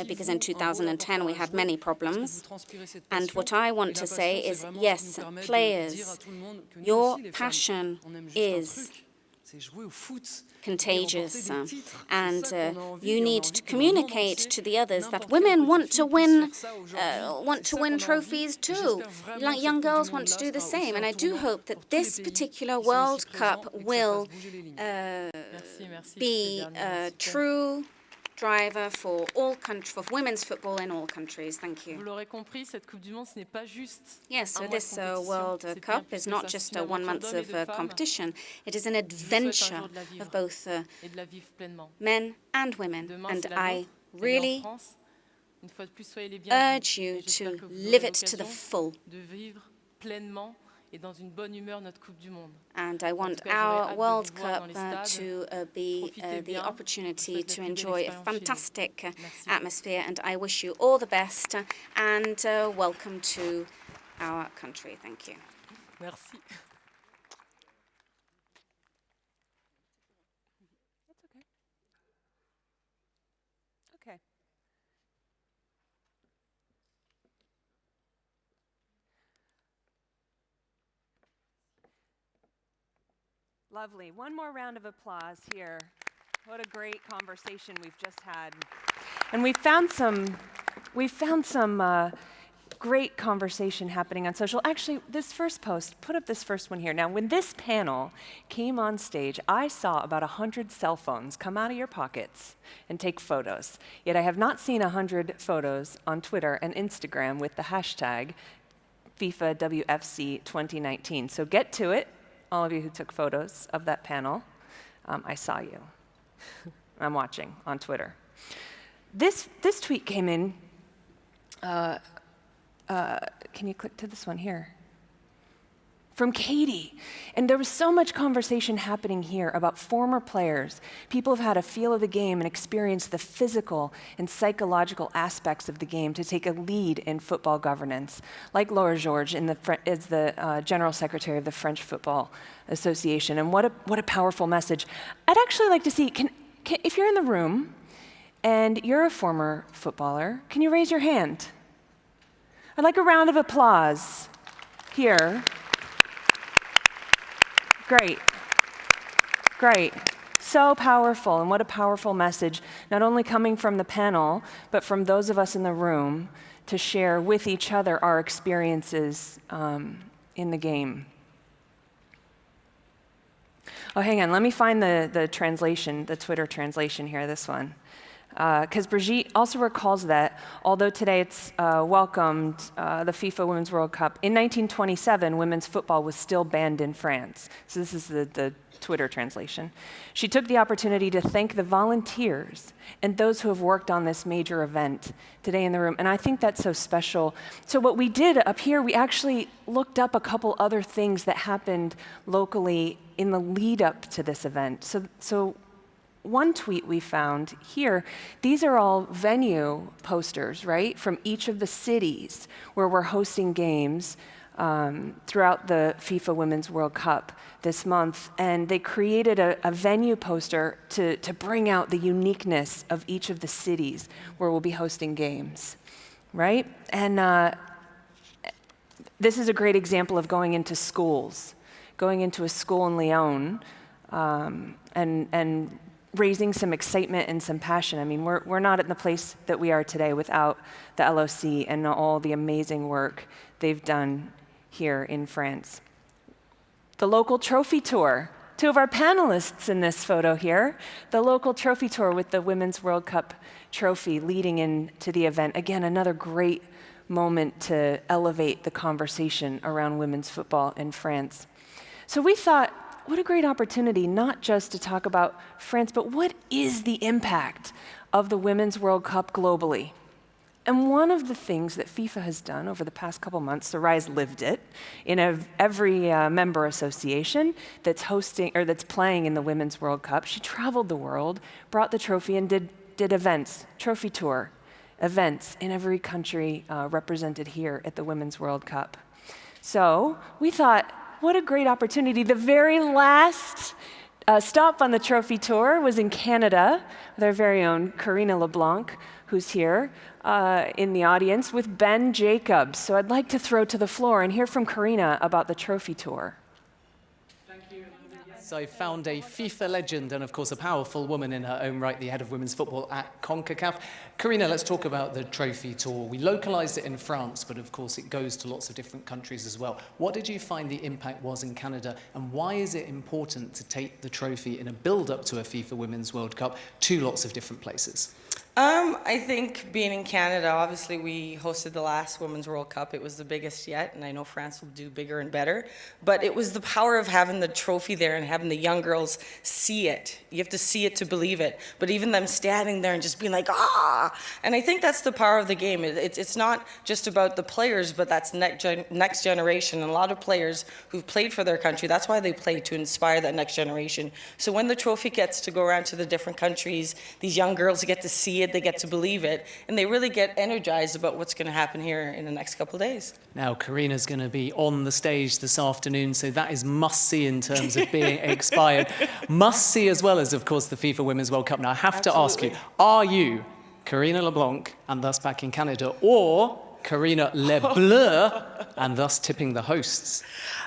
because in 2010 we had many problems. And what I want to say is, yes, players, your passion is contagious, and you need to communicate to the others that women want to win trophies too. Young girls want to do the same, and I do hope that this particular World Cup will be a true driver for women's football in all countries. Thank you. Yes, so this World Cup is not just 1 month of competition. It is an adventure of both men and women. And I really urge you to live it to the full. And I want our World Cup to be the opportunity to enjoy a fantastic atmosphere, and I wish you all the best and welcome to our country. Thank you. Merci. Okay. Lovely. One more round of applause here. What a great conversation we've just had. And we found some great conversation happening on social. Actually, this first post, put up this first one here. Now, when this panel came on stage, I saw about 100 cell phones come out of your pockets and take photos. Yet I have not seen 100 photos on Twitter and Instagram with the hashtag FIFA WFC 2019. So get to it. All of you who took photos of that panel, I saw you. I'm watching on Twitter. This tweet came in. Can you click to this one here? From Katie. And there was so much conversation happening here about former players. People have had a feel of the game and experienced the physical and psychological aspects of the game to take a lead in football governance, like Laura Georges is the General Secretary of the French Football Association. And what a powerful message. I'd actually like to see, if you're in the room and you're a former footballer, can you raise your hand? I'd like a round of applause here. Great. Great. So powerful, and what a powerful message, not only coming from the panel, but from those of us in the room to share with each other our experiences in the game. Oh, hang on, let me find the translation, the Twitter translation here, this one. Because Brigitte also recalls that, although today it's welcomed the FIFA Women's World Cup, in 1927, women's football was still banned in France. So this is the Twitter translation. She took the opportunity to thank the volunteers and those who have worked on this major event today in the room, and I think that's so special. So what we did up here, we actually looked up a couple other things that happened locally in the lead up to this event. So one tweet we found here, these are all venue posters, right, from each of the cities where we're hosting games throughout the FIFA Women's World Cup this month, and they created a venue poster to bring out the uniqueness of each of the cities where we'll be hosting games, right? And this is a great example of going into schools, going into a school in Lyon, and raising some excitement and some passion. I mean, we're not in the place that we are today without the LOC and all the amazing work they've done here in France. The local trophy tour. Two of our panelists in this photo here. The local trophy tour with the Women's World Cup trophy leading into the event. Again, another great moment to elevate the conversation around women's football in France. So we thought, what a great opportunity, not just to talk about France, but what is the impact of the Women's World Cup globally? And one of the things that FIFA has done over the past couple months, Sarai's lived it, in every member association that's hosting or that's playing in the Women's World Cup. She traveled the world, brought the trophy, and did events, trophy tour, events in every country represented here at the Women's World Cup. So we thought, what a great opportunity. The very last stop on the trophy tour was in Canada with our very own Karina LeBlanc, who's here in the audience, with Ben Jacobs. So I'd like to throw to the floor and hear from Karina about the trophy tour. So I found a FIFA legend and, of course, a powerful woman in her own right, the head of women's football at CONCACAF. Karina, let's talk about the trophy tour. We localized it in France, but, of course, it goes to lots of different countries as well. What did you find the impact was in Canada, and why is it important to take the trophy in a build-up to a FIFA Women's World Cup to lots of different places? I think being in Canada, obviously we hosted the last Women's World Cup. It was the biggest yet, and I know France will do bigger and better. But it was the power of having the trophy there and having the young girls see it. You have to see it to believe it. But even them standing there and just being like, ah! And I think that's the power of the game. It's not just about the players, but that's next generation. And a lot of players who've played for their country, that's why they play, to inspire that next generation. So when the trophy gets to go around to the different countries, these young girls get to see it, they get to believe it, and they really get energized about what's going to happen here in the next couple of days. Now, Karina's going to be on the stage this afternoon, so that is must-see in terms of being expired. Must-see as well as, of course, the FIFA Women's World Cup. Now, I have to ask you, are you Karina LeBlanc, and thus back in Canada, or Karina LeBleu, and thus tipping the hosts?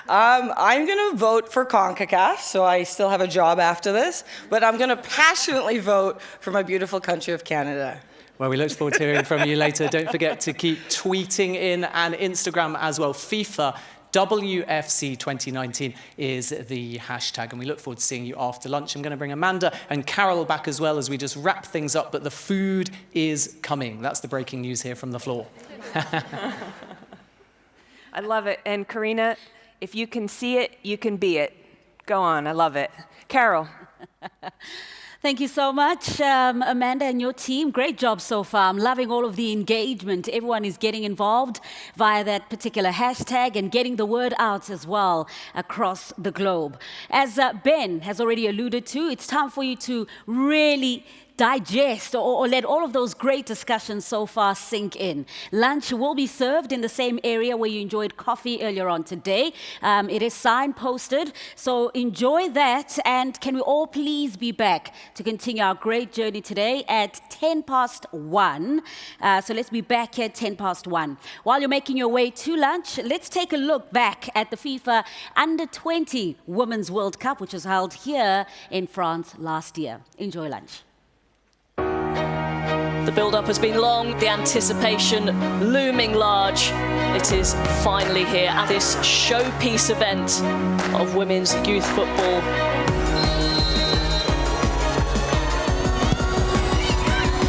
I'm going to vote for CONCACAF, so I still have a job after this, but I'm going to passionately vote for my beautiful country of Canada. Well, we look forward to hearing from you later. Don't forget to keep tweeting in, and Instagram as well. FIFA WFC 2019 is the hashtag, and we look forward to seeing you after lunch. I'm going to bring Amanda and Carol back as well as we just wrap things up, but the food is coming. That's the breaking news here from the floor. I love it. And Karina, if you can see it, you can be it. Go on, I love it. Carol. Thank you so much, Amanda and your team. Great job so far. I'm loving all of the engagement. Everyone is getting involved via that particular hashtag and getting the word out as well across the globe. As Ben has already alluded to, it's time for you to really digest or let all of those great discussions so far sink in. Lunch will be served in the same area where you enjoyed coffee earlier on today. It is signposted, so enjoy that. And can we all please be back to continue our great journey today at 1:10. So let's be back at 1:10. While you're making your way to lunch, let's take a look back at the FIFA Under-20 Women's World Cup, which was held here in France last year. Enjoy lunch. The build-up has been long, the anticipation looming large. It is finally here at this showpiece event of women's youth football.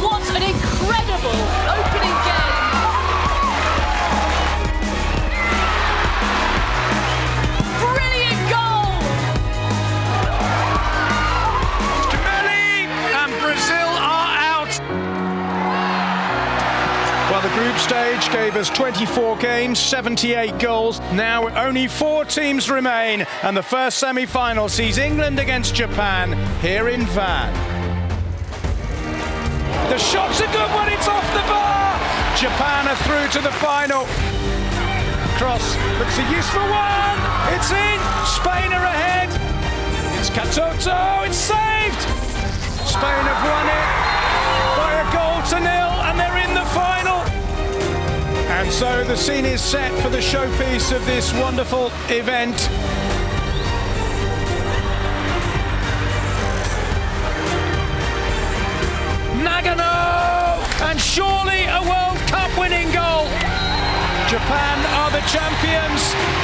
What an incredible opening game! Brilliant goal! And Brazil are out. Well, the group stage gave us 24 games, 78 goals. Now only 4 teams remain, and the first semi-final sees England against Japan here in Vannes. The shot's a good one, it's off the bar! Japan are through to the final. cross looks a useful one. It's in. Spain are ahead. It's Katoto. It's saved. Spain have won it by a goal to nil, and they're in the final. And so the scene is set for the showpiece of this wonderful event. Nagano! And surely a World Cup winning goal. Japan are the champions.